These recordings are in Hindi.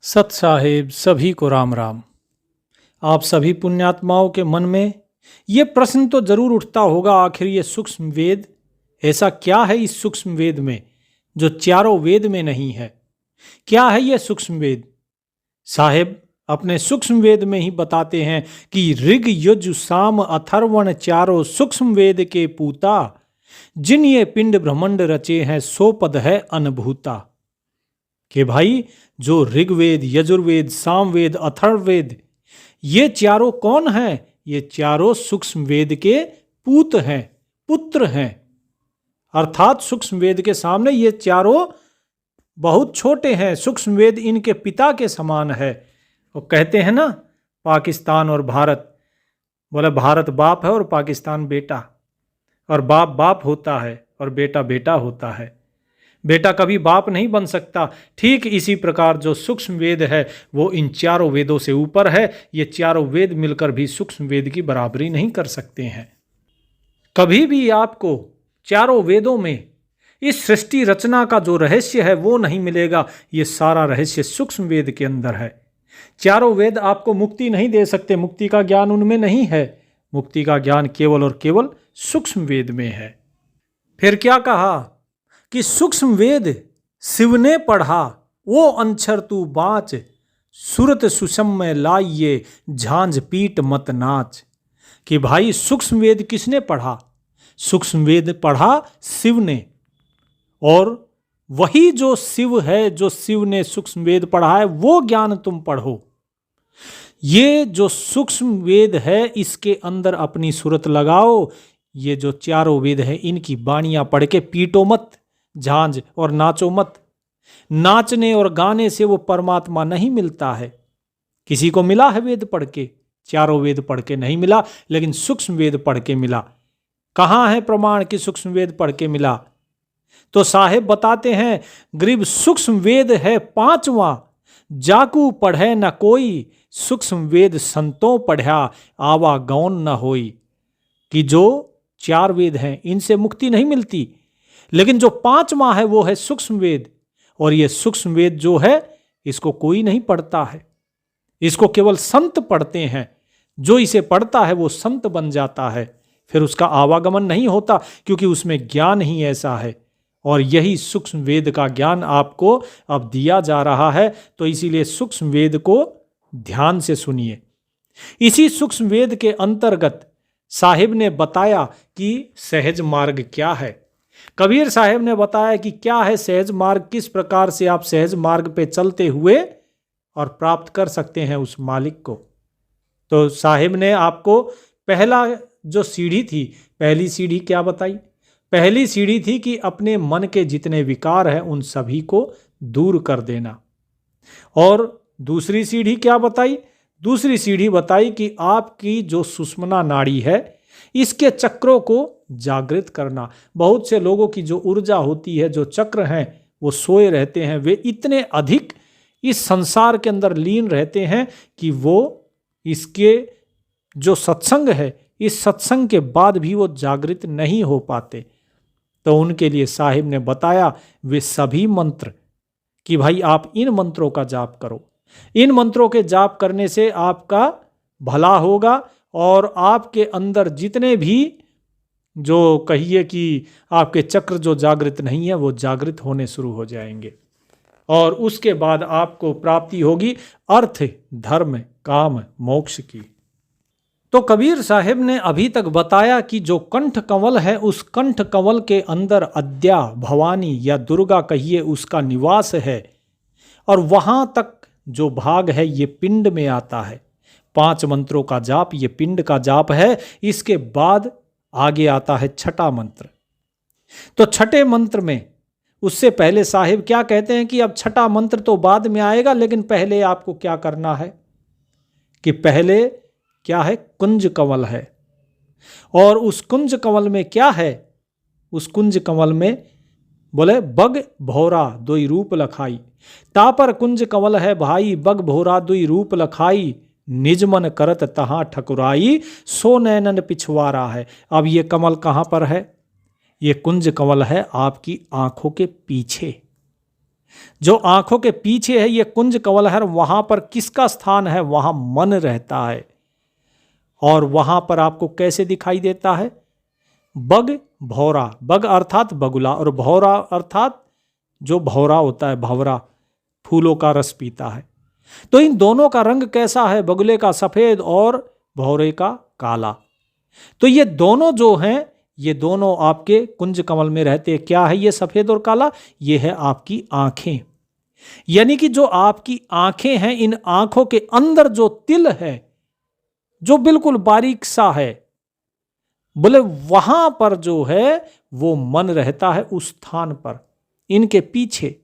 सत साहेब सभी को राम राम। आप सभी पुण्यात्माओं के मन में ये प्रश्न तो जरूर उठता होगा, आखिर ये सूक्ष्म वेद ऐसा क्या है इस सूक्ष्म वेद में जो चारों वेद में नहीं है। क्या है ये सूक्ष्म वेद? साहेब अपने सूक्ष्म वेद में ही बताते हैं कि ऋग यजु साम अथर्वण चारों सूक्ष्म वेद के पूता, जिन ये पिंड ब्रह्मांड रचे हैं सो पद है अनभूता। कि भाई जो ऋग्वेद, यजुर्वेद, सामवेद, अथर्ववेद ये चारों कौन हैं? ये चारों सूक्ष्म वेद के पूत हैं, पुत्र हैं। अर्थात सूक्ष्म वेद के सामने ये चारों बहुत छोटे हैं। सूक्ष्म वेद इनके पिता के समान है। वो कहते हैं ना, पाकिस्तान और भारत, बोले भारत बाप है और पाकिस्तान बेटा, और बाप बाप होता है और बेटा बेटा होता है। बेटा कभी बाप नहीं बन सकता। ठीक इसी प्रकार जो सूक्ष्म वेद है वो इन चारों वेदों से ऊपर है। ये चारों वेद मिलकर भी सूक्ष्म वेद की बराबरी नहीं कर सकते हैं। कभी भी आपको चारों वेदों में इस सृष्टि रचना का जो रहस्य है वो नहीं मिलेगा। ये सारा रहस्य सूक्ष्म वेद के अंदर है। चारों वेद आपको मुक्ति नहीं दे सकते, मुक्ति का ज्ञान उनमें नहीं है। मुक्ति का ज्ञान केवल और केवल सूक्ष्म वेद में है। फिर क्या कहा कि सूक्ष्म वेद शिव ने पढ़ा, वो अंछर तू बाच, सुरत सुषम में लाइये झांझ पीट मत नाच। कि भाई सूक्ष्म वेद किसने पढ़ा? सूक्ष्म वेद पढ़ा शिव ने। और वही जो शिव है, जो शिव ने सूक्ष्म वेद पढ़ा है, वो ज्ञान तुम पढ़ो। ये जो सूक्ष्म वेद है इसके अंदर अपनी सूरत लगाओ। ये जो चारों वेद है इनकी बाणियां पढ़ के पीटो मत झांझ और नाचो मत। नाचने और गाने से वो परमात्मा नहीं मिलता है। किसी को मिला है वेद पढ़ के? चारों वेद पढ़ के नहीं मिला, लेकिन सूक्ष्म वेद पढ़ के मिला। कहां है प्रमाण कि सूक्ष्म वेद पढ़ के मिला? तो साहेब बताते हैं, गरीब सूक्ष्म वेद है पांचवा, जाकू पढ़े न कोई, सूक्ष्म वेद संतों पढ़ा आवा गौन न होई। कि जो चार वेद हैं इनसे मुक्ति नहीं मिलती, लेकिन जो पांचवा है वो है सूक्ष्म वेद। और ये सूक्ष्म वेद जो है इसको कोई नहीं पढ़ता है, इसको केवल संत पढ़ते हैं। जो इसे पढ़ता है वो संत बन जाता है। फिर उसका आवागमन नहीं होता, क्योंकि उसमें ज्ञान ही ऐसा है। और यही सूक्ष्म वेद का ज्ञान आपको अब दिया जा रहा है। तो इसीलिए सूक्ष्म वेद को ध्यान से सुनिए। इसी सूक्ष्म वेद के अंतर्गत साहिब ने बताया कि सहज मार्ग क्या है। कबीर साहब ने बताया कि क्या है सहज मार्ग, किस प्रकार से आप सहज मार्ग पे चलते हुए और प्राप्त कर सकते हैं उस मालिक को। तो साहिब ने आपको पहला जो सीढ़ी थी, पहली सीढ़ी क्या बताई? पहली सीढ़ी थी कि अपने मन के जितने विकार हैं उन सभी को दूर कर देना। और दूसरी सीढ़ी क्या बताई? दूसरी सीढ़ी बताई कि आपकी जो सुषुम्ना नाड़ी है इसके चक्रों को जागृत करना। बहुत से लोगों की जो ऊर्जा होती है, जो चक्र हैं, वो सोए रहते हैं। वे इतने अधिक इस संसार के अंदर लीन रहते हैं कि वो इसके जो सत्संग है, इस सत्संग के बाद भी वो जागृत नहीं हो पाते। तो उनके लिए साहिब ने बताया वे सभी मंत्र कि भाई आप इन मंत्रों का जाप करो। इन मंत्रों के जाप करने से आपका भला होगा और आपके अंदर जितने भी जो कहिए कि आपके चक्र जो जागृत नहीं है वो जागृत होने शुरू हो जाएंगे। और उसके बाद आपको प्राप्ति होगी अर्थ, धर्म, काम, मोक्ष की। तो कबीर साहब ने अभी तक बताया कि जो कंठ कंवल है उस कंठ कंवल के अंदर अद्या, भवानी या दुर्गा कहिए उसका निवास है। और वहां तक जो भाग है ये पिंड में आता है। 5 मंत्रों का जाप ये पिंड का जाप है। इसके बाद आगे आता है छठा मंत्र। तो छठे मंत्र में उससे पहले साहिब क्या कहते हैं कि अब छठा मंत्र तो बाद में आएगा, लेकिन पहले आपको क्या करना है कि पहले क्या है? कुंज कंवल है। और उस कुंज कंवल में क्या है? उस कुंज कंवल में बोले बग भौरा दुई रूप लखाई, तापर कुंज कंवल है भाई, बग भौरा दुई रूप लखाई, निज मन करत तहां ठकुराई, सो नैनन पिछवारा है। अब ये कमल कहां पर है? ये कुंज कंवल है आपकी आंखों के पीछे। जो आंखों के पीछे है ये कुंज कवल है, वहां पर किसका स्थान है? वहां मन रहता है। और वहां पर आपको कैसे दिखाई देता है? बग भौरा, बग अर्थात बगुला और भौरा अर्थात जो भौरा होता है, भंवरा, फूलों का रस पीता है। तो इन दोनों का रंग कैसा है? बगुले का सफेद और भौरे का काला। तो ये दोनों जो हैं, ये दोनों आपके कुंज कमल में रहते हैं। क्या है ये सफेद और काला? ये है आपकी आंखें। यानी कि जो आपकी आंखें हैं, इन आंखों के अंदर जो तिल है, जो बिल्कुल बारीक सा है, बोले वहां पर जो है वो मन रहता है, उस स्थान पर, इनके पीछे।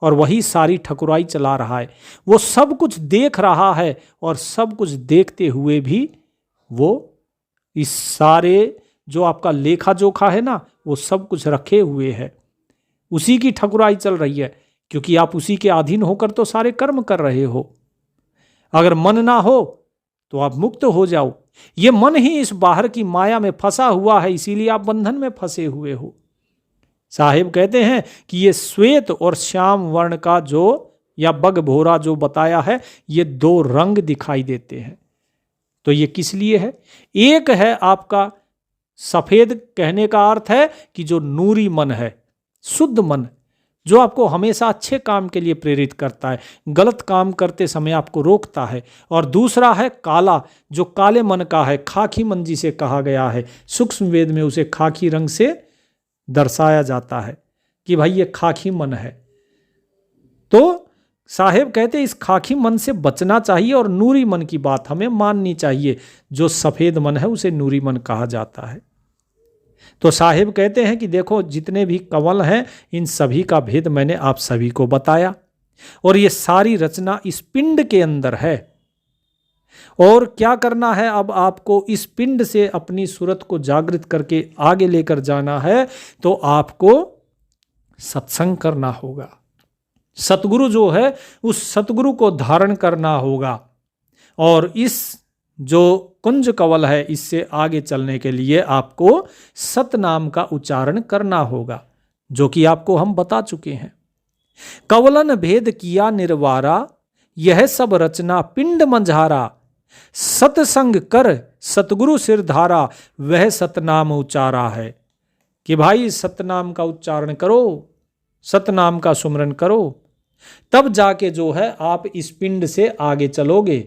और वही सारी ठकुराई चला रहा है। वो सब कुछ देख रहा है और सब कुछ देखते हुए भी वो इस सारे जो आपका लेखा जोखा है ना, वो सब कुछ रखे हुए है। उसी की ठकुराई चल रही है, क्योंकि आप उसी के अधीन होकर तो सारे कर्म कर रहे हो। अगर मन ना हो तो आप मुक्त हो जाओ। ये मन ही इस बाहर की माया में फंसा हुआ है, इसीलिए आप बंधन में फंसे हुए हो। साहिब कहते हैं कि ये श्वेत और श्याम वर्ण का जो या बग भोरा जो बताया है, ये दो रंग दिखाई देते हैं। तो ये किस लिए है? एक है आपका सफेद, कहने का अर्थ है कि जो नूरी मन है, शुद्ध मन, जो आपको हमेशा अच्छे काम के लिए प्रेरित करता है, गलत काम करते समय आपको रोकता है। और दूसरा है काला, जो काले मन का है, खाकी मन जिसे कहा गया है। सूक्ष्म वेद में उसे खाकी रंग से दर्शाया जाता है कि भाई ये खाकी मन है। तो साहेब कहते हैं इस खाकी मन से बचना चाहिए और नूरी मन की बात हमें माननी चाहिए। जो सफेद मन है उसे नूरी मन कहा जाता है। तो साहिब कहते हैं कि देखो, जितने भी कवल हैं, इन सभी का भेद मैंने आप सभी को बताया, और ये सारी रचना इस पिंड के अंदर है। और क्या करना है? अब आपको इस पिंड से अपनी सूरत को जागृत करके आगे लेकर जाना है, तो आपको सत्संग करना होगा। सतगुरु जो है, उस सतगुरु को धारण करना होगा। और इस जो कुंज कवल है, इससे आगे चलने के लिए आपको सतनाम का उच्चारण करना होगा, जो कि आपको हम बता चुके हैं। कवलन भेद किया निर्वारा, यह सब रचना पिंड मंझारा। सतसंग कर सतगुरु सिरधारा, वह सतनाम उच्चारा है। कि भाई सतनाम का उच्चारण करो, सतनाम का सुमरन करो, तब जाके जो है आप इस पिंड से आगे चलोगे।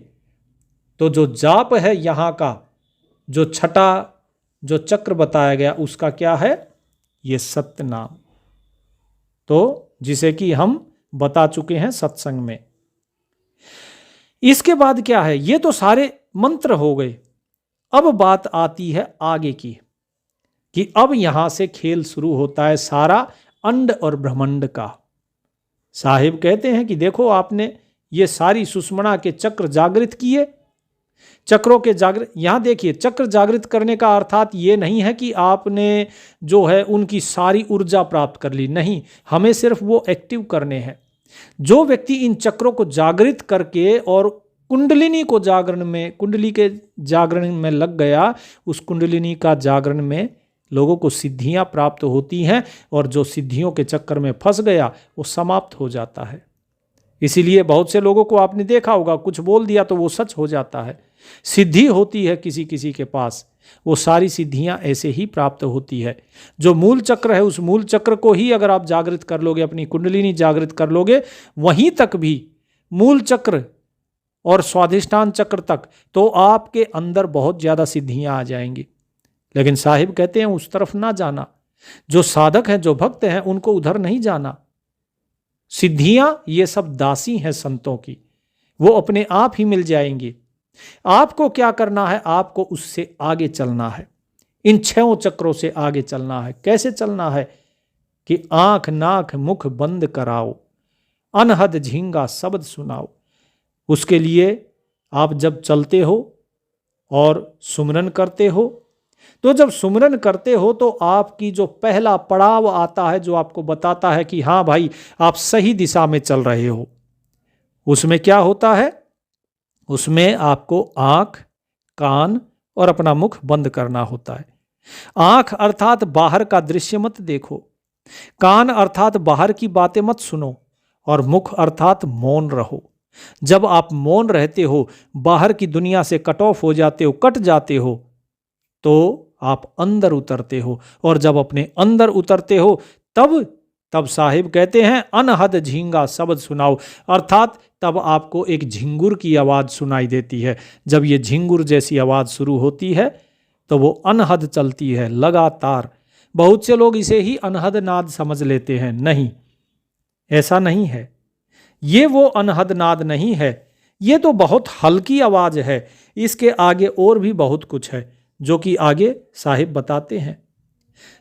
तो जो जाप है यहाँ का, जो छठा जो चक्र बताया गया, उसका क्या है? ये सतनाम। तो जिसे कि हम बता चुके हैं सत्संग में। इसके बाद क्या है? ये तो सारे मंत्र हो गए। अब बात आती है आगे की, कि अब यहां से खेल शुरू होता है सारा अंड और ब्रह्मांड का। साहिब कहते हैं कि देखो, आपने ये सारी सुषमणा के चक्र जागृत किए। चक्रों के जागृत, यहां देखिए, चक्र जागृत करने का अर्थात ये नहीं है कि आपने जो है उनकी सारी ऊर्जा प्राप्त कर ली, नहीं, हमें सिर्फ वो एक्टिव करने हैं। जो व्यक्ति इन चक्रों को जागृत करके और कुंडलिनी को जागरण में, कुंडली के जागरण में लग गया, उस कुंडलिनी का जागरण में लोगों को सिद्धियां प्राप्त होती हैं, और जो सिद्धियों के चक्कर में फंस गया वो समाप्त हो जाता है। इसीलिए बहुत से लोगों को आपने देखा होगा, कुछ बोल दिया तो वो सच हो जाता है। सिद्धि होती है किसी किसी के पास, वो सारी सिद्धियां ऐसे ही प्राप्त होती है। जो मूल चक्र है, उस मूल चक्र को ही अगर आप जागृत कर लोगे, अपनी कुंडलिनी जागृत कर लोगे, वहीं तक भी मूल चक्र और स्वाधिष्ठान चक्र तक, तो आपके अंदर बहुत ज़्यादा सिद्धियां आ जाएंगी। लेकिन साहिब कहते हैं उस तरफ ना जाना। जो साधक हैं, जो भक्त हैं, उनको उधर नहीं जाना। सिद्धियां ये सब दासी हैं संतों की, वो अपने आप ही मिल जाएंगी। आपको क्या करना है? आपको उससे आगे चलना है, इन 6 चक्रों से आगे चलना है। कैसे चलना है? कि आंख नाक मुख बंद कराओ, अनहद झींगा शब्द सुनाओ। उसके लिए आप जब चलते हो और सुमरन करते हो, तो जब सुमरन करते हो तो आपकी जो पहला पड़ाव आता है, जो आपको बताता है कि हाँ भाई आप सही दिशा में चल रहे हो, उसमें क्या होता है? उसमें आपको आंख, कान और अपना मुख बंद करना होता है। आंख अर्थात बाहर का दृश्य मत देखो, कान अर्थात बाहर की बातें मत सुनो, और मुख अर्थात मौन रहो। जब आप मौन रहते हो, बाहर की दुनिया से कट ऑफ हो जाते हो, कट जाते हो, तो आप अंदर उतरते हो। और जब अपने अंदर उतरते हो तब साहिब कहते हैं अनहद झींगा शब्द सुनाओ, अर्थात तब आपको एक झिंगुर की आवाज़ सुनाई देती है। जब ये झिंगुर जैसी आवाज़ शुरू होती है तो वो अनहद चलती है लगातार। बहुत से लोग इसे ही अनहद नाद समझ लेते हैं, नहीं, ऐसा नहीं है। ये वो अनहद नाद नहीं है, ये तो बहुत हल्की आवाज़ है। इसके आगे और भी बहुत कुछ है जो कि आगे साहिब बताते हैं।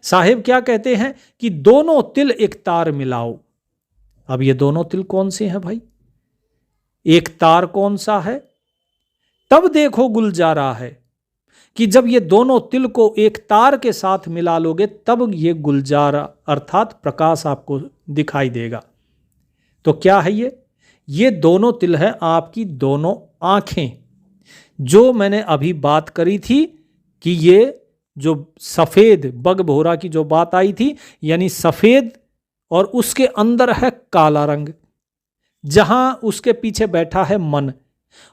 साहिब क्या कहते हैं कि दोनों तिल एक तार मिलाओ। अब ये दोनों तिल कौन से हैं भाई? एक तार कौन सा है? तब देखो गुलजारा है कि जब ये दोनों तिल को एक तार के साथ मिला लोगे तब ये गुलजारा अर्थात प्रकाश आपको दिखाई देगा। तो क्या है ये दोनों तिल है आपकी दोनों आंखें। जो मैंने अभी बात करी थी कि ये जो सफ़ेद बगभोरा की जो बात आई थी, यानी सफ़ेद और उसके अंदर है काला रंग, जहां उसके पीछे बैठा है मन,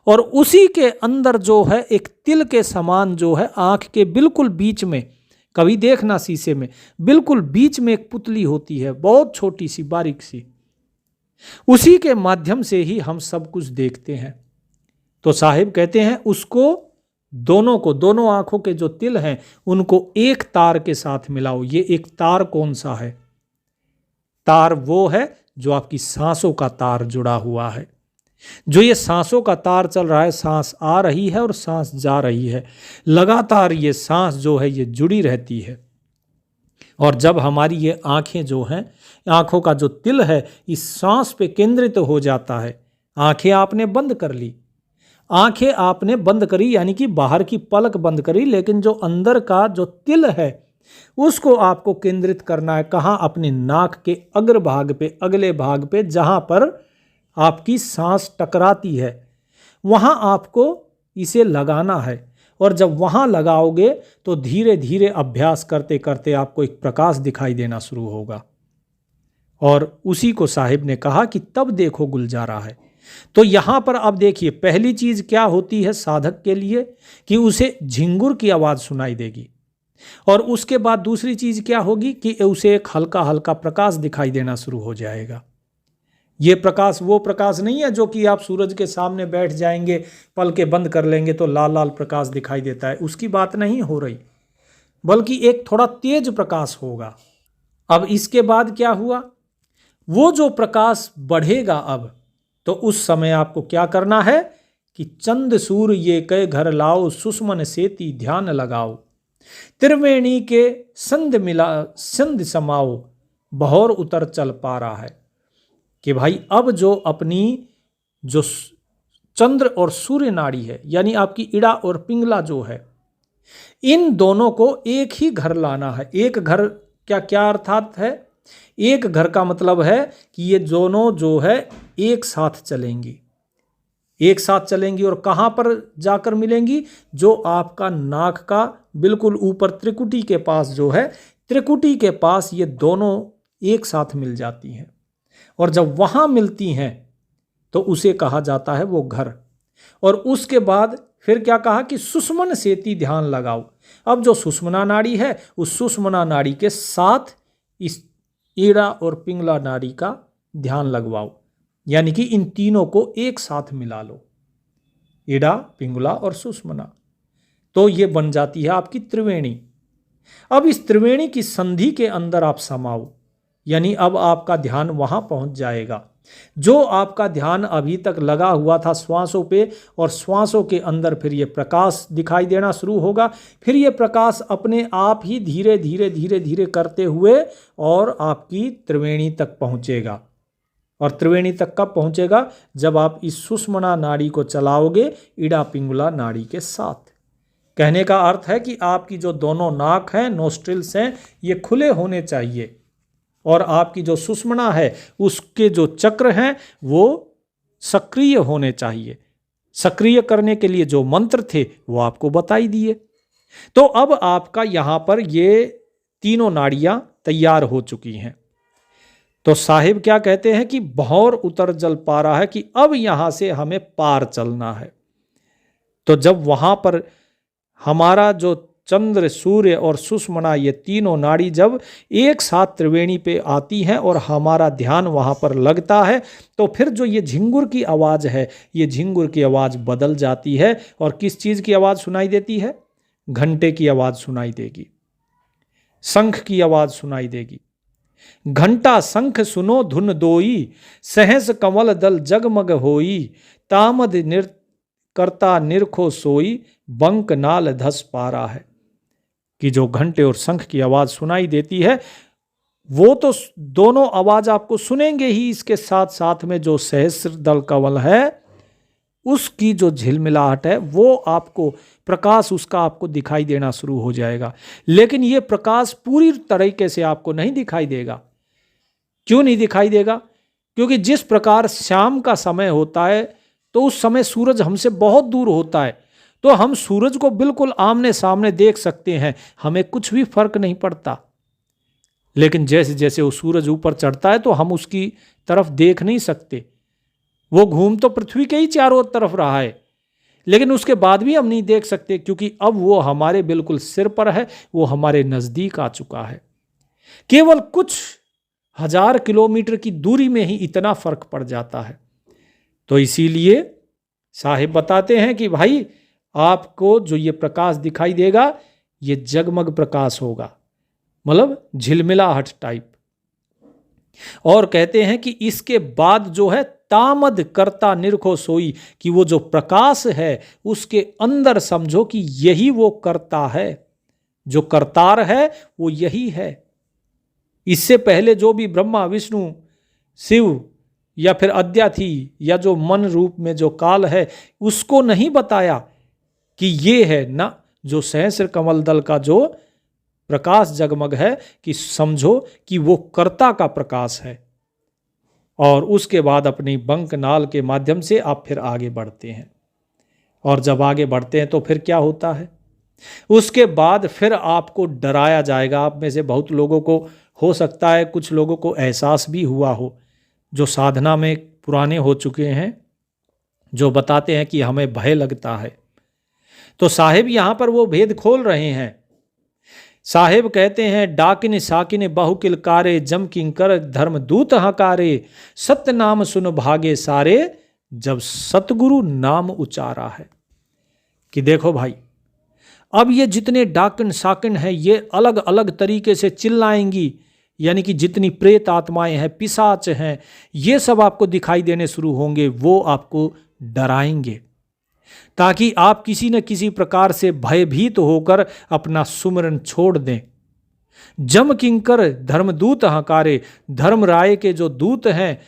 और उसी के अंदर जो है एक तिल के समान जो है आंख के बिल्कुल बीच में, कभी देखना शीशे में, बिल्कुल बीच में एक पुतली होती है, बहुत छोटी सी बारीक सी। उसी के माध्यम से ही हम सब कुछ देखते हैं। तो साहिब कहते हैं उसको दोनों आंखों के जो तिल हैं उनको एक तार के साथ मिलाओ। ये एक तार कौन सा है? तार वो है जो आपकी सांसों का तार जुड़ा हुआ है। जो ये सांसों का तार चल रहा है, सांस आ रही है और सांस जा रही है, लगातार ये सांस जो है ये जुड़ी रहती है। और जब हमारी ये आंखें जो हैं, आंखों का जो तिल है इस सांस पे केंद्रित हो जाता है। आंखें आपने बंद कर ली, आंखें आपने बंद करी यानी कि बाहर की पलक बंद करी, लेकिन जो अंदर का जो तिल है उसको आपको केंद्रित करना है। कहाँ? अपने नाक के अग्रभाग पे, अगले भाग पे, जहाँ पर आपकी सांस टकराती है वहाँ आपको इसे लगाना है। और जब वहाँ लगाओगे तो धीरे धीरे अभ्यास करते करते आपको एक प्रकाश दिखाई देना शुरू होगा। और उसी को साहिब ने कहा कि तब देखो गुलजारा है। तो यहाँ पर अब देखिए, पहली चीज़ क्या होती है साधक के लिए कि उसे झिंगुर की आवाज़ सुनाई देगी, और उसके बाद दूसरी चीज़ क्या होगी कि उसे एक हल्का हल्का प्रकाश दिखाई देना शुरू हो जाएगा। ये प्रकाश वो प्रकाश नहीं है जो कि आप सूरज के सामने बैठ जाएंगे, पलकें बंद कर लेंगे तो लाल लाल प्रकाश दिखाई देता है, उसकी बात नहीं हो रही, बल्कि एक थोड़ा तेज प्रकाश होगा। अब इसके बाद क्या हुआ? वो जो प्रकाश बढ़ेगा अब, तो उस समय आपको क्या करना है कि चंद सूर ये कई घर लाओ, सुषमन सेती ध्यान लगाओ, त्रिवेणी के संध समाओ, बहौर उतर चल पा रहा है। कि भाई अब जो अपनी जो चंद्र और सूर्य नाड़ी है, यानी आपकी इड़ा और पिंगला जो है, इन दोनों को एक ही घर लाना है। एक घर क्या अर्थात है? एक घर का मतलब है कि ये दोनों जो है एक साथ चलेंगी, एक साथ चलेंगी। और कहाँ पर जाकर मिलेंगी? जो आपका नाक का बिल्कुल ऊपर त्रिकुटी के पास जो है, त्रिकुटी के पास ये दोनों एक साथ मिल जाती हैं। और जब वहाँ मिलती हैं तो उसे कहा जाता है वो घर। और उसके बाद फिर क्या कहा कि सुषमन सेती ध्यान लगाओ। अब जो सुषमना नाड़ी है उस सुषमना नाड़ी के साथ इस ईड़ा और पिंगला नाड़ी का ध्यान लगवाओ, यानी कि इन तीनों को एक साथ मिला लो, ईड़ा, पिंगला और सुषमना। तो ये बन जाती है आपकी त्रिवेणी। अब इस त्रिवेणी की संधि के अंदर आप समाओ, यानी अब आपका ध्यान वहाँ पहुँच जाएगा। जो आपका ध्यान अभी तक लगा हुआ था श्वासों पे, और श्वासों के अंदर फिर ये प्रकाश दिखाई देना शुरू होगा। फिर ये प्रकाश अपने आप ही धीरे धीरे धीरे धीरे करते हुए और आपकी त्रिवेणी तक पहुँचेगा। और त्रिवेणी तक कब पहुँचेगा? जब आप इस सुषमना नाड़ी को चलाओगे ईड़ा पिंगला नाड़ी के साथ। कहने का अर्थ है कि आपकी जो दोनों नाक हैं, नोस्ट्रिल्स हैं, ये खुले होने चाहिए, और आपकी जो सुषमना है उसके जो चक्र हैं वो सक्रिय होने चाहिए। सक्रिय करने के लिए जो मंत्र थे वो आपको बताई दिए। तो अब आपका यहाँ पर ये तीनों नाड़ियाँ तैयार हो चुकी हैं। तो साहिब क्या कहते हैं कि भौर उतर जल पा रहा है, कि अब यहां से हमें पार चलना है। तो जब वहां पर हमारा जो चंद्र, सूर्य और सुषुम्ना, ये तीनों नाड़ी जब एक साथ त्रिवेणी पे आती हैं और हमारा ध्यान वहां पर लगता है, तो फिर जो ये झिंगुर की आवाज है, ये झिंगुर की आवाज बदल जाती है और किस चीज की आवाज सुनाई देती है? घंटे की आवाज सुनाई देगी, शंख की आवाज सुनाई देगी। घंटा शंख सुनो धुन दोई, सहस कमल दल जगमग होई, तामद करता निरखो सोई, बंक नाल धस पारा है। कि जो घंटे और शंख की आवाज सुनाई देती है, वो तो दोनों आवाज आपको सुनेंगे ही, इसके साथ साथ में जो सहस्र दल कमल है उसकी जो झिलमिलाहट है, वो आपको प्रकाश उसका आपको दिखाई देना शुरू हो जाएगा। लेकिन ये प्रकाश पूरी तरीके से आपको नहीं दिखाई देगा। क्यों नहीं दिखाई देगा? क्योंकि जिस प्रकार शाम का समय होता है तो उस समय सूरज हमसे बहुत दूर होता है, तो हम सूरज को बिल्कुल आमने सामने देख सकते हैं, हमें कुछ भी फर्क नहीं पड़ता। लेकिन जैसे जैसे वो सूरज ऊपर चढ़ता है तो हम उसकी तरफ देख नहीं सकते। वो घूम तो पृथ्वी के ही चारों तरफ रहा है, लेकिन उसके बाद भी हम नहीं देख सकते, क्योंकि अब वो हमारे बिल्कुल सिर पर है, वो हमारे नजदीक आ चुका है। केवल कुछ हजार किलोमीटर की दूरी में ही इतना फर्क पड़ जाता है। तो इसीलिए साहिब बताते हैं कि भाई आपको जो ये प्रकाश दिखाई देगा, ये जगमग प्रकाश होगा, मतलब झिलमिलाहट टाइप। और कहते हैं कि इसके बाद जो है तामद करता निरखो सोई, कि वो जो प्रकाश है उसके अंदर समझो कि यही वो करता है, जो करतार है वो यही है। इससे पहले जो भी ब्रह्मा, विष्णु, शिव या फिर अद्याथी या जो मन रूप में जो काल है, उसको नहीं बताया कि ये है ना, जो सहस्र कमल दल का जो प्रकाश जगमग है, कि समझो कि वो कर्ता का प्रकाश है। और उसके बाद अपनी बंक नाल के माध्यम से आप फिर आगे बढ़ते हैं। और जब आगे बढ़ते हैं तो फिर क्या होता है? उसके बाद फिर आपको डराया जाएगा। आप में से बहुत लोगों को हो सकता है, कुछ लोगों को एहसास भी हुआ हो, जो साधना में पुराने हो चुके हैं, जो बताते हैं कि हमें भय लगता है। तो साहिब यहां पर वो भेद खोल रहे हैं। साहिब कहते हैं, डाकिन साकिन बहुकिल कारे, जम किंकर धर्म दूत हकारे, सत्य नाम सुन भागे सारे, जब सतगुरु नाम उचारा है। कि देखो भाई, अब ये जितने डाकिन साकिन हैं, ये अलग अलग तरीके से चिल्लाएंगी, यानी कि जितनी प्रेत आत्माएं हैं, पिशाच हैं, ये सब आपको दिखाई देने शुरू होंगे। वो आपको डराएंगे ताकि आप किसी न किसी प्रकार से भयभीत होकर अपना सुमरन छोड़ दें। जम किंकर धर्मदूत हकारे, धर्म राय के जो दूत हैं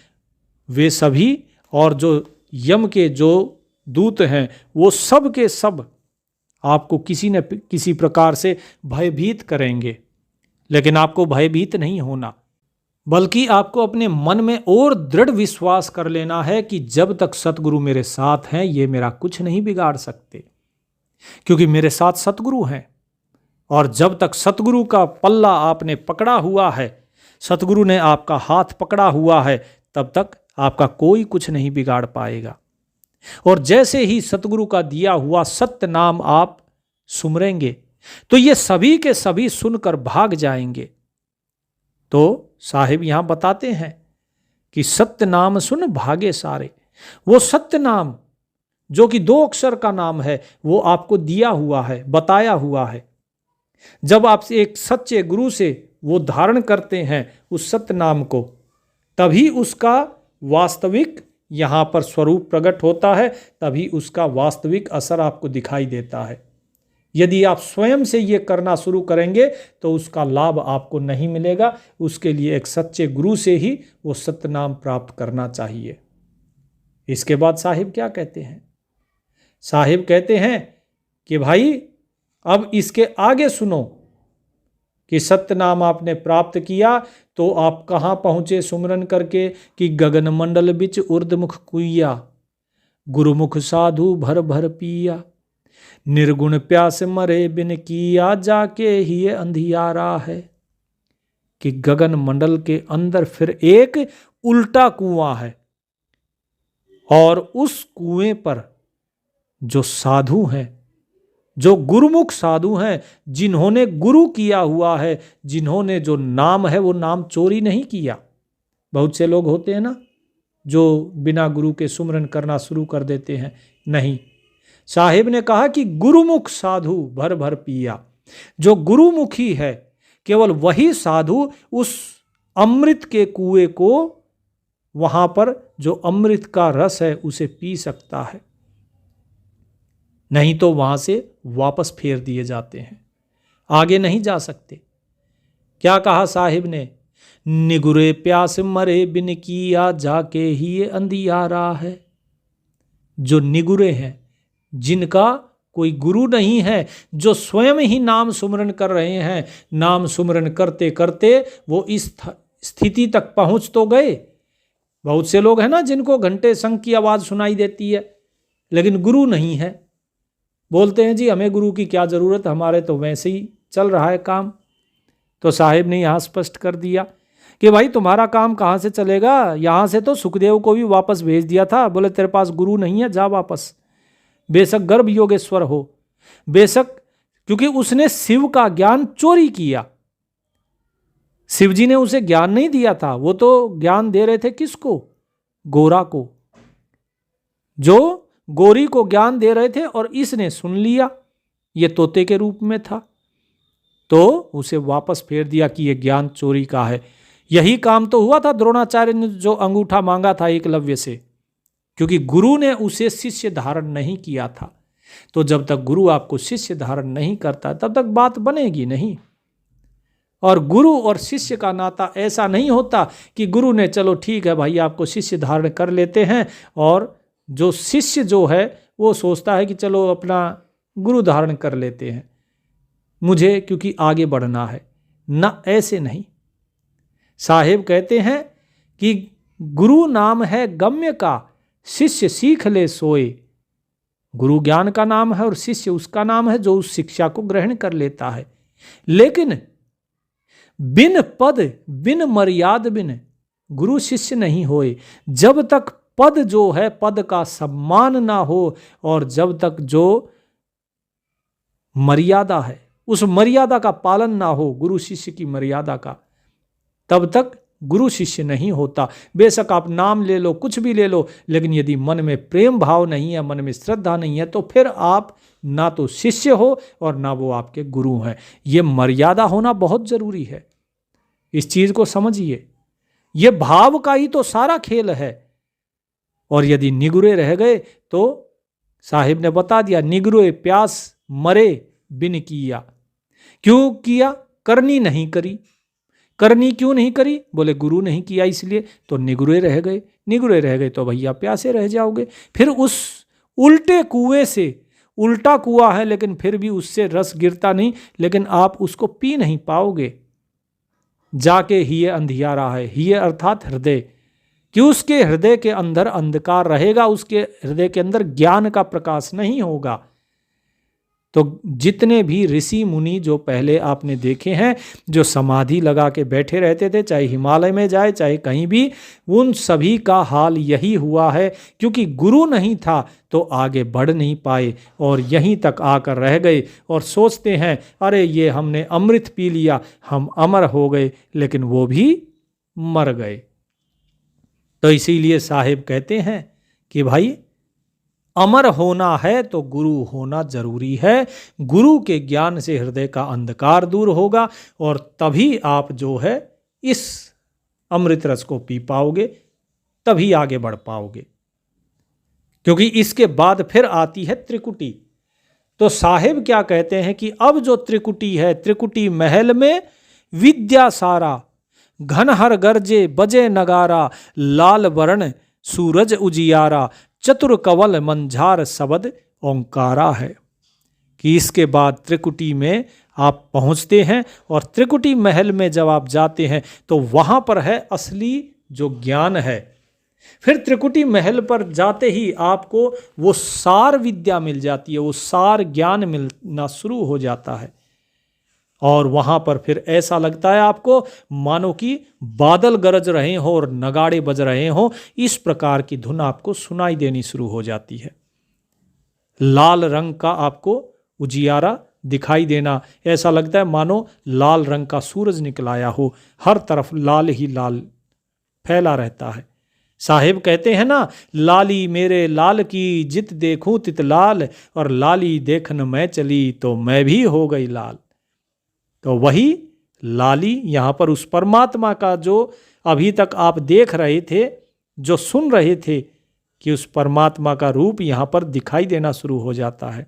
वे सभी, और जो यम के जो दूत हैं वो सब के सब आपको किसी न किसी प्रकार से भयभीत करेंगे। लेकिन आपको भयभीत नहीं होना, बल्कि आपको अपने मन में और दृढ़ विश्वास कर लेना है कि जब तक सतगुरु मेरे साथ हैं, ये मेरा कुछ नहीं बिगाड़ सकते, क्योंकि मेरे साथ सतगुरु हैं। और जब तक सतगुरु का पल्ला आपने पकड़ा हुआ है, सतगुरु ने आपका हाथ पकड़ा हुआ है, तब तक आपका कोई कुछ नहीं बिगाड़ पाएगा। और जैसे ही सतगुरु का दिया हुआ सत्य नाम आप सुमरेंगे, तो ये सभी के सभी सुनकर भाग जाएंगे। तो साहिब यहां बताते हैं कि सत्य नाम सुन भागे सारे। वो सत्य नाम जो कि 2 अक्षर का नाम है, वो आपको दिया हुआ है, बताया हुआ है। जब आप एक सच्चे गुरु से वो धारण करते हैं उस सत्य नाम को, तभी उसका वास्तविक यहां पर स्वरूप प्रकट होता है, तभी उसका वास्तविक असर आपको दिखाई देता है। यदि आप स्वयं से ये करना शुरू करेंगे तो उसका लाभ आपको नहीं मिलेगा। उसके लिए एक सच्चे गुरु से ही वो सत्य नाम प्राप्त करना चाहिए। इसके बाद साहिब क्या कहते हैं? साहिब कहते हैं कि भाई अब इसके आगे सुनो कि सत्य नाम आपने प्राप्त किया तो आप कहाँ पहुँचे सुमरन करके, कि गगन मंडल बिच उर्दमुख कुइया, गुरुमुख साधु भर भर पिया, निर्गुण प्यास मरे बिन किया, जाके ही अंधियारा है। कि गगन मंडल के अंदर फिर एक उल्टा कुआं है, और उस कुएं पर जो साधु हैं, जो गुरुमुख साधु हैं, जिन्होंने गुरु किया हुआ है, जिन्होंने जो नाम है वो नाम चोरी नहीं किया। बहुत से लोग होते हैं ना जो बिना गुरु के सुमरन करना शुरू कर देते हैं। नहीं, साहिब ने कहा कि गुरुमुख साधु भर भर पिया। जो गुरुमुखी है केवल वही साधु उस अमृत के कुएं को, वहां पर जो अमृत का रस है उसे पी सकता है, नहीं तो वहां से वापस फेर दिए जाते हैं, आगे नहीं जा सकते। क्या कहा साहिब ने? निगुरे प्यास मरे बिन किया जाके ही ये अंधियारा है। जो निगुरे हैं, जिनका कोई गुरु नहीं है, जो स्वयं ही नाम सुमरन कर रहे हैं, नाम सुमरन करते करते वो इस स्थिति तक पहुंच तो गए। बहुत से लोग हैं ना जिनको घंटे शंख की आवाज़ सुनाई देती है, लेकिन गुरु नहीं है। बोलते हैं जी हमें गुरु की क्या ज़रूरत, हमारे तो वैसे ही चल रहा है काम। तो साहिब ने यहाँ स्पष्ट कर दिया कि भाई तुम्हारा काम कहाँ से चलेगा, यहाँ से तो सुखदेव को भी वापस भेज दिया था, बोले तेरे पास गुरु नहीं है, जा वापस। बेशक गर्भ योगेश्वर हो, बेशक, क्योंकि उसने शिव का ज्ञान चोरी किया। शिव जी ने उसे ज्ञान नहीं दिया था, वो तो ज्ञान दे रहे थे किसको? गोरा को, जो गोरी को ज्ञान दे रहे थे, और इसने सुन लिया, ये तोते के रूप में था, तो उसे वापस फेर दिया कि ये ज्ञान चोरी का है। यही काम तो हुआ था द्रोणाचार्य ने जो अंगूठा मांगा था एकलव्य से, क्योंकि गुरु ने उसे शिष्य धारण नहीं किया था। तो जब तक गुरु आपको शिष्य धारण नहीं करता तब तक बात बनेगी नहीं। और गुरु और शिष्य का नाता ऐसा नहीं होता कि गुरु ने चलो ठीक है भाई आपको शिष्य धारण कर लेते हैं, और जो शिष्य जो है वो सोचता है कि चलो अपना गुरु धारण कर लेते हैं, मुझे क्योंकि आगे बढ़ना है ना, ऐसे नहीं। साहिब कहते हैं कि गुरु नाम है गम्य का, शिष्य सीख ले सोए। गुरु ज्ञान का नाम है और शिष्य उसका नाम है जो उस शिक्षा को ग्रहण कर लेता है। लेकिन बिन पद बिन मर्याद बिन गुरु शिष्य नहीं होए। जब तक पद जो है, पद का सम्मान ना हो, और जब तक जो मर्यादा है उस मर्यादा का पालन ना हो, गुरु शिष्य की मर्यादा का, तब तक गुरु शिष्य नहीं होता। बेशक आप नाम ले लो, कुछ भी ले लो, लेकिन यदि मन में प्रेम भाव नहीं है, मन में श्रद्धा नहीं है, तो फिर आप ना तो शिष्य हो और ना वो आपके गुरु हैं। ये मर्यादा होना बहुत जरूरी है, इस चीज को समझिए। ये भाव का ही तो सारा खेल है। और यदि निगुरे रह गए तो साहिब ने बता दिया, निगुरे प्यास मरे बिन किया। क्यों किया? करनी नहीं करी। करनी क्यों नहीं करी? बोले गुरु नहीं किया इसलिए, तो निगुरे रह गए। निगुरे रह गए तो भैया प्यासे रह जाओगे। फिर उस उल्टे कुएं से, उल्टा कुआं है लेकिन फिर भी उससे रस गिरता नहीं, लेकिन आप उसको पी नहीं पाओगे। जाके ही अंधियारा है, ही अर्थात हृदय, कि उसके हृदय के अंदर अंधकार रहेगा, उसके हृदय के अंदर ज्ञान का प्रकाश नहीं होगा। तो जितने भी ऋषि मुनि जो पहले आपने देखे हैं, जो समाधि लगा के बैठे रहते थे, चाहे हिमालय में जाए चाहे कहीं भी, उन सभी का हाल यही हुआ है, क्योंकि गुरु नहीं था तो आगे बढ़ नहीं पाए और यहीं तक आकर रह गए और सोचते हैं अरे ये हमने अमृत पी लिया, हम अमर हो गए, लेकिन वो भी मर गए। तो इसीलिए साहिब कहते हैं कि भाई अमर होना है तो गुरु होना जरूरी है। गुरु के ज्ञान से हृदय का अंधकार दूर होगा और तभी आप जो है इस अमृत रस को पी पाओगे, तभी आगे बढ़ पाओगे। क्योंकि इसके बाद फिर आती है त्रिकुटी। तो साहिब क्या कहते हैं कि अब जो त्रिकुटी है, त्रिकुटी महल में विद्या सारा, घनहर गरजे बजे नगारा, लाल वर्ण सूरज उजियारा, चतुर कवल मंझार शबद ओंकारा है। कि इसके बाद त्रिकुटी में आप पहुंचते हैं और त्रिकुटी महल में जब आप जाते हैं तो वहां पर है असली जो ज्ञान है। फिर त्रिकुटी महल पर जाते ही आपको वो सार विद्या मिल जाती है, वो सार ज्ञान मिलना शुरू हो जाता है। और वहां पर फिर ऐसा लगता है आपको मानो कि बादल गरज रहे हो और नगाड़े बज रहे हो, इस प्रकार की धुन आपको सुनाई देनी शुरू हो जाती है। लाल रंग का आपको उजियारा दिखाई देना, ऐसा लगता है मानो लाल रंग का सूरज निकल आया हो, हर तरफ लाल ही लाल फैला रहता है। साहिब कहते हैं ना, लाली मेरे लाल की जित देखूं तित लाल, और लाली देखन मैं चली तो मैं भी हो गई लाल। तो वही लाली यहां पर उस परमात्मा का जो अभी तक आप देख रहे थे, जो सुन रहे थे, कि उस परमात्मा का रूप यहां पर दिखाई देना शुरू हो जाता है।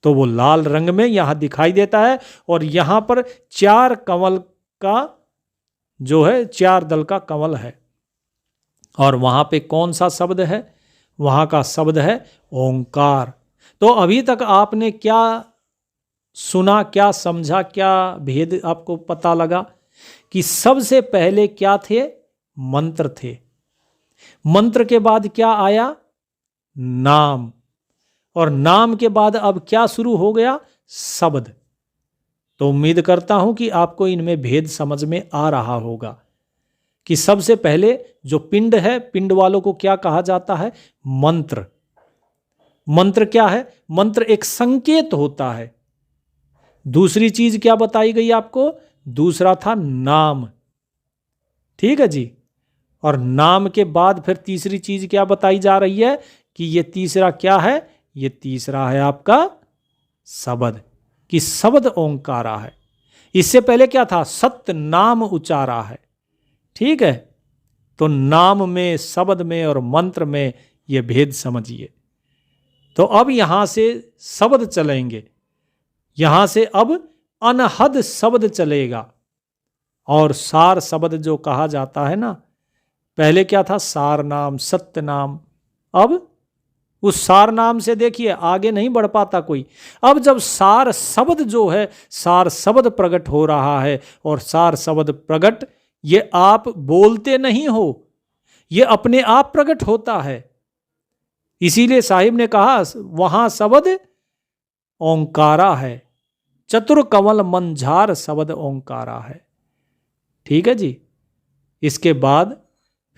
तो वो लाल रंग में यहां दिखाई देता है, और यहां पर 4 कमल का जो है 4 दल का कमल है। और वहां पे कौन सा शब्द है? वहां का शब्द है ओंकार। तो अभी तक आपने क्या सुना, क्या समझा, क्या भेद आपको पता लगा? कि सबसे पहले क्या थे? मंत्र थे। मंत्र के बाद क्या आया? नाम। और नाम के बाद अब क्या शुरू हो गया? शब्द। तो उम्मीद करता हूं कि आपको इनमें भेद समझ में आ रहा होगा कि सबसे पहले जो पिंड है, पिंड वालों को क्या कहा जाता है? मंत्र। मंत्र क्या है? मंत्र एक संकेत होता है। दूसरी चीज क्या बताई गई आपको? दूसरा था नाम। ठीक है जी। और नाम के बाद फिर तीसरी चीज क्या बताई जा रही है? कि ये तीसरा क्या है? ये तीसरा है आपका शब्द, कि शब्द ओंकारा है। इससे पहले क्या था? सत्य नाम उचारा है। ठीक है। तो नाम में, शब्द में और मंत्र में ये भेद समझिए। तो अब यहां से शब्द चलेंगे, यहां से अब अनहद शब्द चलेगा। और सार शब्द जो कहा जाता है ना, पहले क्या था? सार नाम, सत्य नाम। अब उस सार नाम से देखिए आगे नहीं बढ़ पाता कोई। अब जब सार शब्द जो है, सार शब्द प्रकट हो रहा है, और सार शब्द प्रकट ये आप बोलते नहीं हो, ये अपने आप प्रकट होता है। इसीलिए साहिब ने कहा वहां शब्द ओंकारा है, चतुर कमल मंझार शब्द ओंकारा है। ठीक है जी। इसके बाद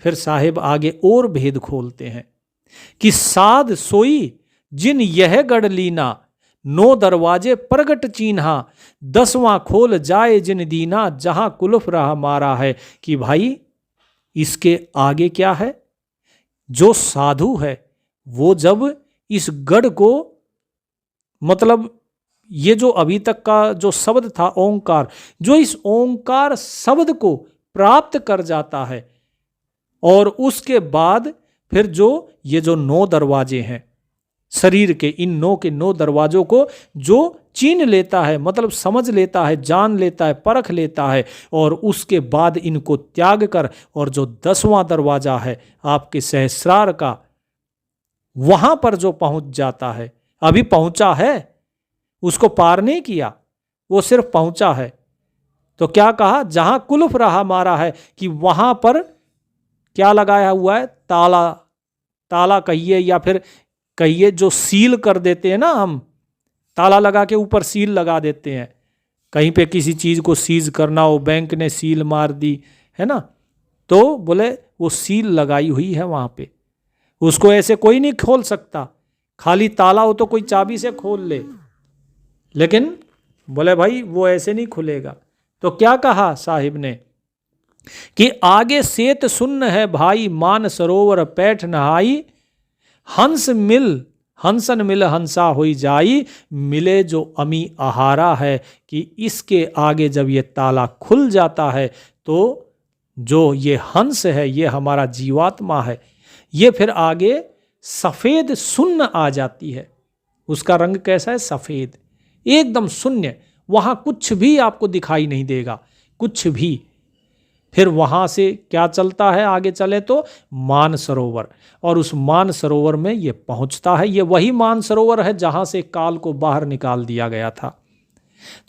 फिर साहिब आगे और भेद खोलते हैं कि साध सोई जिन यह गढ़ लीना, 9 दरवाजे प्रगट चीन्हा, 10वां खोल जाए जिन दीना, जहां कुलफ रहा मारा है। कि भाई इसके आगे क्या है? जो साधु है वो जब इस गढ़ को, मतलब ये जो अभी तक का जो शब्द था ओंकार, जो इस ओंकार शब्द को प्राप्त कर जाता है, और उसके बाद फिर जो ये जो 9 दरवाजे हैं शरीर के, इन 9 के 9 दरवाजों को जो चीन लेता है, मतलब समझ लेता है, जान लेता है, परख लेता है, और उसके बाद इनको त्याग कर, और जो 10वां दरवाजा है आपके सहस्रार का, वहां पर जो पहुंच जाता है, अभी पहुंचा है, उसको पार नहीं किया, वो सिर्फ पहुंचा है। तो क्या कहा? जहां कुलफ रहा मारा है, कि वहां पर क्या लगाया हुआ है? ताला। ताला कहिए या फिर कहिए जो सील कर देते हैं ना, हम ताला लगा के ऊपर सील लगा देते हैं। कहीं पे किसी चीज को सीज करना हो, बैंक ने सील मार दी है ना, तो बोले वो सील लगाई हुई है वहां पे, उसको ऐसे कोई नहीं खोल सकता। खाली ताला हो तो कोई चाबी से खोल ले, लेकिन बोले भाई वो ऐसे नहीं खुलेगा। तो क्या कहा साहिब ने कि आगे सेत सुन्न है भाई, मान सरोवर पैठ नहाई, हंसन मिल हंसा होई जाई, मिले जो अमी आहारा है। कि इसके आगे जब ये ताला खुल जाता है तो जो ये हंस है, ये हमारा जीवात्मा है, ये फिर आगे सफेद सुन्न आ जाती है। उसका रंग कैसा है? सफेद, एकदम शून्य, वहां कुछ भी आपको दिखाई नहीं देगा, कुछ भी। फिर वहां से क्या चलता है? आगे चले तो मान सरोवर, और उस मान सरोवर में ये पहुंचता है। ये वही मान सरोवर है जहां से काल को बाहर निकाल दिया गया था।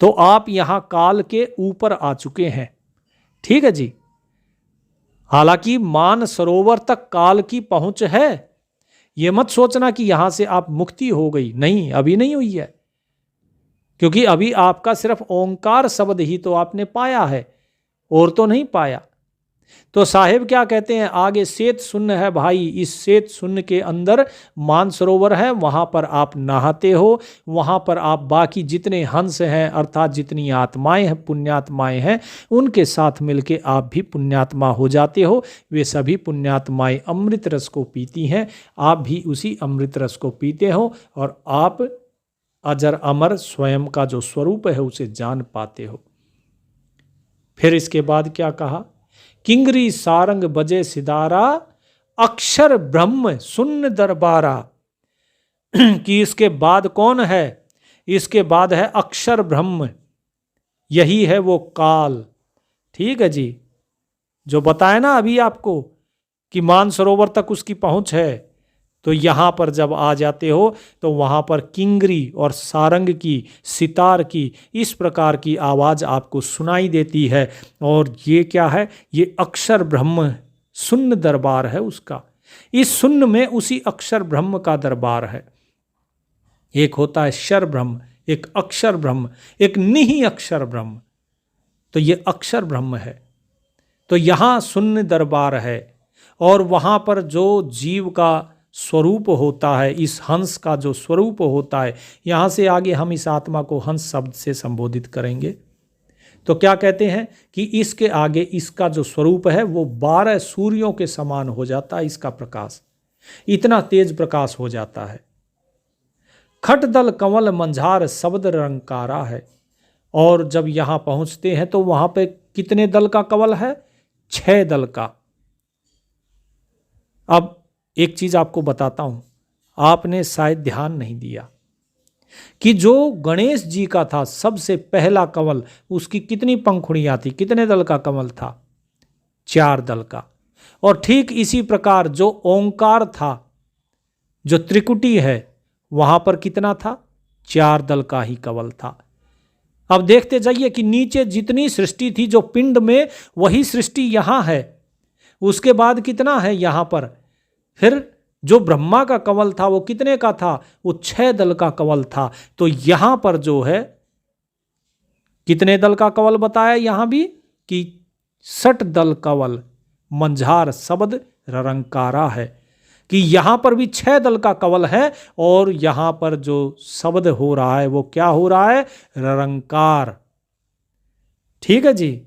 तो आप यहां काल के ऊपर आ चुके हैं। ठीक है जी। हालांकि मान सरोवर तक काल की पहुंच है, ये मत सोचना कि यहां से आप मुक्ति हो गई, नहीं, अभी नहीं हुई है। क्योंकि अभी आपका सिर्फ ओंकार शब्द ही तो आपने पाया है, और तो नहीं पाया। तो साहेब क्या कहते हैं, आगे श्वेत शून्य है भाई, इस श्वेत शून्य के अंदर मानसरोवर है, वहां पर आप नहाते हो, वहां पर आप बाकी जितने हंस हैं अर्थात जितनी आत्माएं हैं, पुण्यात्माएं हैं, उनके साथ मिलके आप भी पुण्यात्मा हो जाते हो। वे सभी पुण्यात्माएं अमृत रस को पीती हैं, आप भी उसी अमृत रस को पीते हो, और आप अजर अमर स्वयं का जो स्वरूप है उसे जान पाते हो। फिर इसके बाद क्या कहा, किंगरी सारंग बजे सिदारा, अक्षर ब्रह्म शून्य दरबारा। कि इसके बाद कौन है, इसके बाद है अक्षर ब्रह्म, यही है वो काल। ठीक है जी, जो बताया ना अभी आपको कि मानसरोवर तक उसकी पहुंच है, तो यहां पर जब आ जाते हो तो वहां पर किंगरी और सारंग की, सितार की, इस प्रकार की आवाज आपको सुनाई देती है। और ये क्या है, ये अक्षर ब्रह्म शून्य दरबार है उसका। इस शून्य में उसी अक्षर ब्रह्म का दरबार है। एक होता है शर ब्रह्म, एक अक्षर ब्रह्म, एक निहि अक्षर ब्रह्म। तो ये अक्षर ब्रह्म है। तो यहां शून्य दरबार है, और वहां पर जो जीव का स्वरूप होता है, इस हंस का जो स्वरूप होता है, यहां से आगे हम इस आत्मा को हंस शब्द से संबोधित करेंगे। तो क्या कहते हैं कि इसके आगे इसका जो स्वरूप है वो 12 सूर्यों के समान हो जाता है। इसका प्रकाश इतना तेज प्रकाश हो जाता है। खटदल कंवल मंझार शब्द रंकारा है। और जब यहां पहुंचते हैं तो वहां पे कितने दल का कंवल है, 6 दल का। अब एक चीज आपको बताता हूं, आपने शायद ध्यान नहीं दिया कि जो गणेश जी का था सबसे पहला कमल, उसकी कितनी पंखुड़ियां थी, कितने दल का कमल था, 4 दल का। और ठीक इसी प्रकार जो ओंकार था, जो त्रिकुटी है, वहां पर कितना था, 4 दल का ही कमल था। अब देखते जाइए कि नीचे जितनी सृष्टि थी जो पिंड में, वही सृष्टि यहां है। उसके बाद कितना है यहां पर, फिर जो ब्रह्मा का कंवल था वो कितने का था, वो 6 दल का कंवल था। तो यहां पर जो है कितने दल का कंवल बताया यहां भी, कि 60 दल कंवल मंझार शब्द ररंकारा है। कि यहां पर भी 6 दल का कंवल है, और यहां पर जो शब्द हो रहा है वो क्या हो रहा है, ररंकार। ठीक है जी।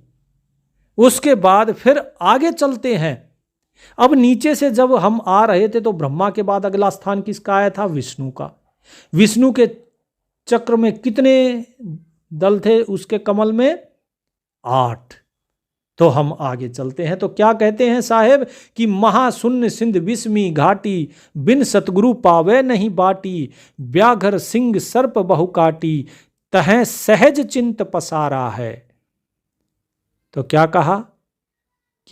उसके बाद फिर आगे चलते हैं। अब नीचे से जब हम आ रहे थे तो ब्रह्मा के बाद अगला स्थान किसका आया था, विष्णु का। विष्णु के चक्र में कितने दल थे उसके कमल में, 8। तो हम आगे चलते हैं तो क्या कहते हैं साहेब कि महाशून्य सिंध विस्मी घाटी, बिन सतगुरु पावे नहीं बाटी, व्याघ्र सिंह सर्प बहुकाटी, तह सहज चिंत पसारा है। तो क्या कहा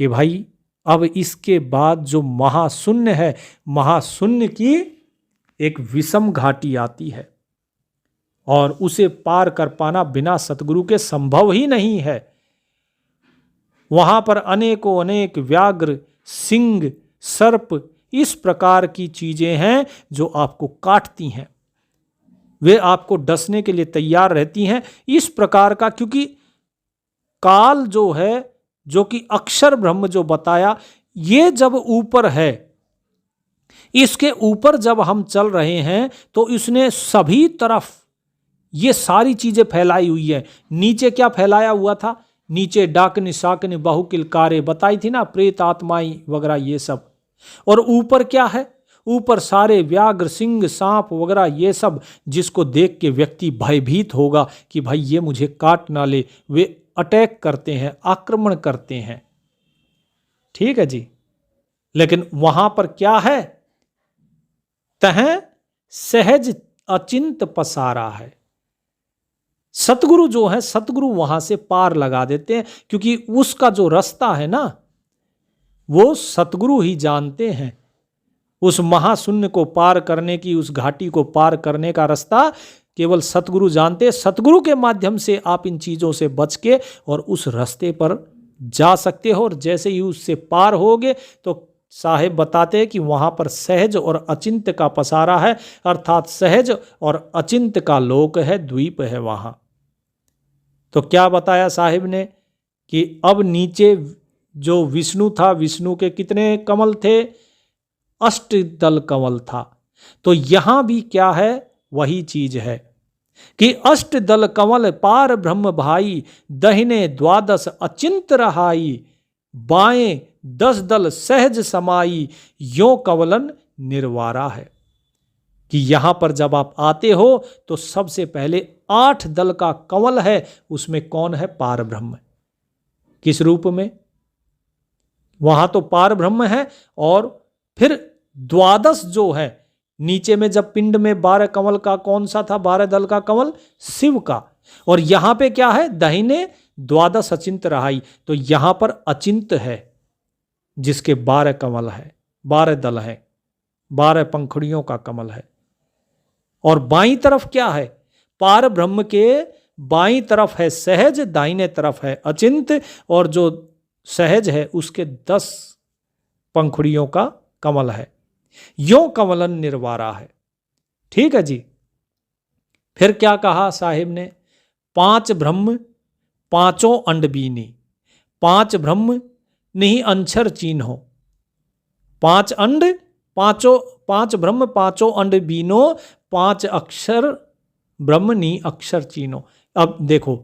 कि भाई अब इसके बाद जो महाशून्य है, महाशून्य की एक विषम घाटी आती है, और उसे पार कर पाना बिना सतगुरु के संभव ही नहीं है। वहां पर अनेकों अनेक व्याघ्र, सिंह, सर्प, इस प्रकार की चीजें हैं जो आपको काटती हैं, वे आपको डसने के लिए तैयार रहती हैं। इस प्रकार का, क्योंकि काल जो है, जो कि अक्षर ब्रह्म जो बताया, ये जब ऊपर है, इसके ऊपर जब हम चल रहे हैं तो इसने सभी तरफ ये सारी चीजें फैलाई हुई है। नीचे क्या फैलाया हुआ था, नीचे डाकनी शाकनी बहुकिलकारे बताई थी ना, प्रेत आत्माई वगैरह ये सब। और ऊपर क्या है, ऊपर सारे व्याघ्र, सिंह, सांप वगैरह ये सब, जिसको देख के व्यक्ति भयभीत होगा कि भाई ये मुझे काट ना ले। वे अटैक करते हैं, आक्रमण करते हैं। ठीक है जी। लेकिन वहां पर क्या है, तह सहज अचिंत पसारा है। सतगुरु जो है, सतगुरु वहां से पार लगा देते हैं, क्योंकि उसका जो रास्ता है ना, वो सतगुरु ही जानते हैं। उस महाशून्य को पार करने की, उस घाटी को पार करने का रास्ता केवल सतगुरु जानते हैं। सतगुरु के माध्यम से आप इन चीजों से बच के और उस रास्ते पर जा सकते हो, और जैसे ही उससे पार होगे तो साहेब बताते हैं कि वहां पर सहज और अचिंत्य का पसारा है, अर्थात सहज और अचिंत्य का लोक है, द्वीप है वहां। तो क्या बताया साहिब ने कि अब नीचे जो विष्णु था, विष्णु के कितने कमल थे? अष्टदल कमल था। तो यहां भी क्या है? वही चीज है कि अष्टदल कमल पार ब्रह्म भाई, दहिने द्वादश अचिंत रहाई, बाएं 10 दल सहज समाई, यो कवलन निर्वारा है। कि यहां पर जब आप आते हो तो सबसे पहले 8 दल का कमल है, उसमें कौन है? पार ब्रह्म। किस रूप में? वहां तो पार ब्रह्म है, और फिर द्वादश जो है नीचे में, जब पिंड में 12 कमल का कौन सा था? 12 दल का कमल शिव का। और यहां पे क्या है? दाहिने द्वादश अचिंत रहाई। तो यहां पर अचिंत है जिसके 12 कमल है, 12 दल है, 12 पंखुड़ियों का कमल है। और बाईं तरफ क्या है? पार ब्रह्म के बाईं तरफ है सहज, दाहिने तरफ है अचिंत, और जो सहज है उसके 10 पंखुड़ियों का कमल है। यो कमलन निर्वारा है। ठीक है जी। फिर क्या कहा साहिब ने? 5 ब्रह्म 5 अंडबीनी, 5 ब्रह्म नहीं अंछर चीन्हो, 5 अंड 5 ब्रह्म 5 अंड बीनो, 5 अक्षर ब्रह्म नी अक्षर चीनो। अब देखो,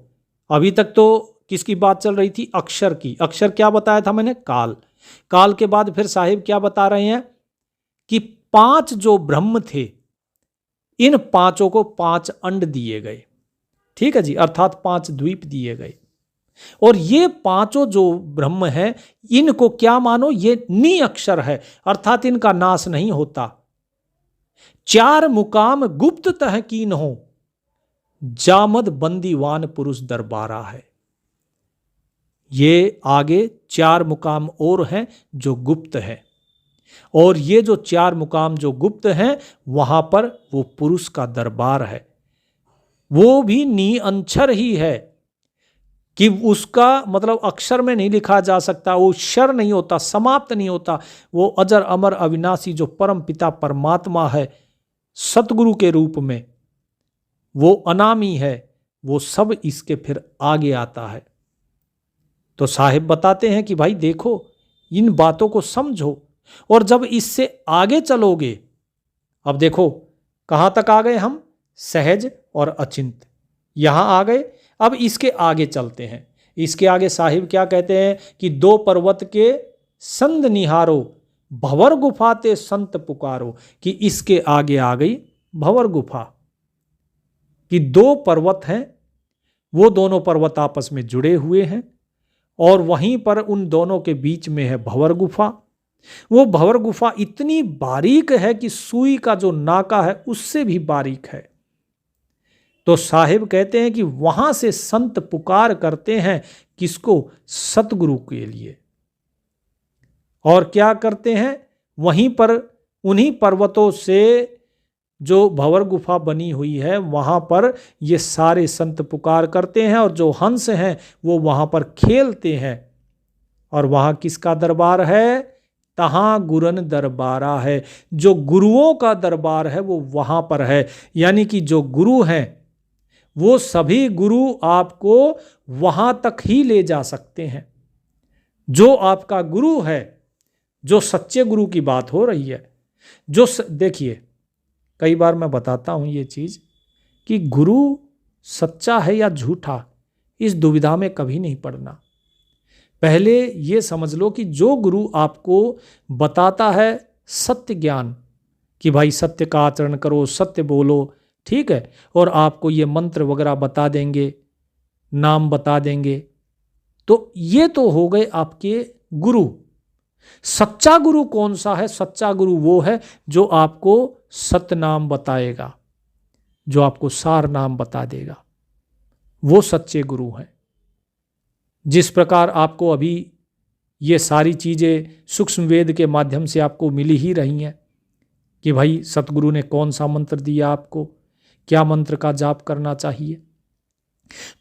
अभी तक तो किसकी बात चल रही थी? अक्षर की। अक्षर क्या बताया था मैंने? काल। काल के बाद फिर साहिब क्या बता रहे हैं कि 5 जो ब्रह्म थे, इन 5 को 5 अंड दिए गए। ठीक है जी, अर्थात 5 द्वीप दिए गए। और ये 5 जो ब्रह्म हैं, इनको क्या मानो? ये नी अक्षर है, अर्थात इनका नाश नहीं होता। 4 मुकाम गुप्त तहकीन हो, जामद बंदीवान पुरुष दरबारा है। ये आगे 4 मुकाम और हैं जो गुप्त है, और ये जो 4 मुकाम जो गुप्त हैं, वहां पर वो पुरुष का दरबार है। वो भी नी अंछर ही है, कि उसका मतलब अक्षर में नहीं लिखा जा सकता, वो क्षर नहीं होता, समाप्त नहीं होता। वो अजर अमर अविनाशी जो परम पिता परमात्मा है सतगुरु के रूप में, वो अनामी है, वो सब इसके फिर आगे आता है। तो साहिब बताते हैं कि भाई देखो, इन बातों को समझो, और जब इससे आगे चलोगे, अब देखो कहां तक आ गए हम? सहज और अचिंत यहां आ गए। अब इसके आगे चलते हैं। इसके आगे साहिब क्या कहते हैं कि 2 पर्वत के संद निहारो, भंवर गुफा ते संत पुकारो। कि इसके आगे आ गई भंवर गुफा, कि 2 पर्वत हैं, वो दोनों पर्वत आपस में जुड़े हुए हैं, और वहीं पर उन दोनों के बीच में है भंवर गुफा। वो भंवर गुफा इतनी बारीक है कि सुई का जो नाका है उससे भी बारीक है। तो साहिब कहते हैं कि वहां से संत पुकार करते हैं, किसको? सतगुरु के लिए। और क्या करते हैं? वहीं पर उन्हीं पर्वतों से जो भंवर गुफा बनी हुई है, वहां पर ये सारे संत पुकार करते हैं, और जो हंस हैं वो वहां पर खेलते हैं। और वहां किसका दरबार है? तहां गुरन दरबारा है। जो गुरुओं का दरबार है वो वहां पर है। यानी कि जो गुरु हैं, वो सभी गुरु आपको वहां तक ही ले जा सकते हैं। जो आपका गुरु है, जो सच्चे गुरु की बात हो रही है, जो देखिए, कई बार मैं बताता हूं ये चीज कि गुरु सच्चा है या झूठा, इस दुविधा में कभी नहीं पड़ना। पहले ये समझ लो कि जो गुरु आपको बताता है सत्य ज्ञान, कि भाई सत्य का आचरण करो, सत्य बोलो, ठीक है, और आपको ये मंत्र वगैरह बता देंगे, नाम बता देंगे, तो ये तो हो गए आपके गुरु। सच्चा गुरु कौन सा है? सच्चा गुरु वो है जो आपको सत्य नाम बताएगा, जो आपको सार नाम बता देगा, वो सच्चे गुरु हैं। जिस प्रकार आपको अभी ये सारी चीज़ें सूक्ष्म वेद के माध्यम से आपको मिली ही रही हैं कि भाई सतगुरु ने कौन सा मंत्र दिया आपको, क्या मंत्र का जाप करना चाहिए।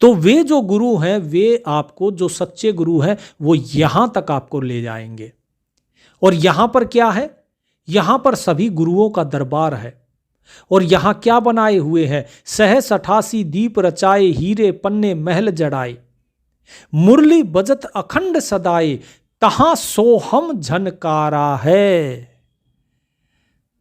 तो वे जो गुरु हैं, वे आपको, जो सच्चे गुरु हैं, वो यहां तक आपको ले जाएंगे। और यहां पर क्या है? यहां पर सभी गुरुओं का दरबार है। और यहां क्या बनाए हुए हैं? सहस 88 दीप रचाए, हीरे पन्ने महल जड़ाए, मुरली बजत अखंड सदाए, तहां सोहम झनकारा है।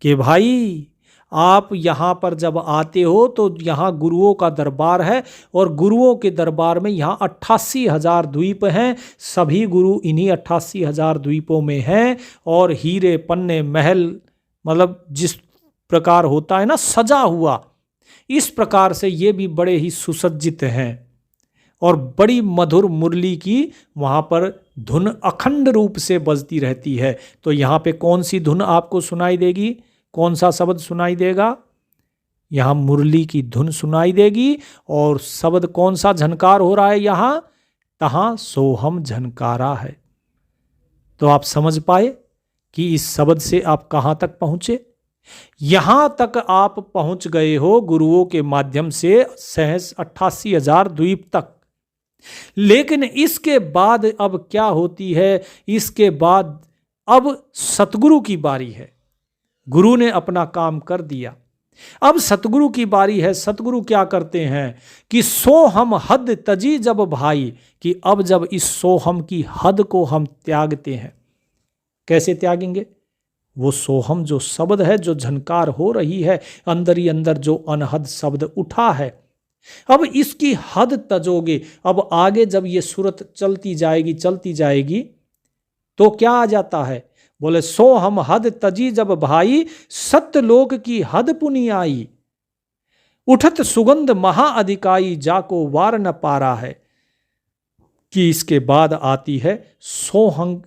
कि भाई आप यहां पर जब आते हो तो यहां गुरुओं का दरबार है, और गुरुओं के दरबार में यहां 88,000 द्वीप हैं। सभी गुरु इन्हीं 88,000 द्वीपों में हैं। और हीरे पन्ने महल, मतलब जिस प्रकार होता है ना सजा हुआ, इस प्रकार से ये भी बड़े ही सुसज्जित हैं। और बड़ी मधुर मुरली की वहां पर धुन अखंड रूप से बजती रहती है। तो यहां पे कौन सी धुन आपको सुनाई देगी? कौन सा शब्द सुनाई देगा? यहां मुरली की धुन सुनाई देगी। और शब्द कौन सा झनकार हो रहा है यहां? तहां सोहम झनकारा है। तो आप समझ पाए कि इस शब्द से आप कहां तक पहुंचे? यहां तक आप पहुंच गए हो गुरुओं के माध्यम से सहस 88,000 द्वीप तक। लेकिन इसके बाद अब क्या होती है? इसके बाद अब सतगुरु की बारी है। गुरु ने अपना काम कर दिया, अब सतगुरु की बारी है। सतगुरु क्या करते हैं कि सोहम हद तजी जब भाई, कि अब जब इस सोहम की हद को हम त्यागते हैं। कैसे त्यागेंगे? वो सोहम जो शब्द है, जो झनकार हो रही है अंदर ही अंदर, जो अनहद शब्द उठा है, अब इसकी हद तजोगे। अब आगे जब ये सूरत चलती जाएगी तो क्या आ जाता है? बोले सो हम हद तजी जब भाई, सत्यलोक की हद पुनि आई, उठत सुगंध महा अधिकाई, जाको वार न पारा है। कि इसके बाद आती है सोहंग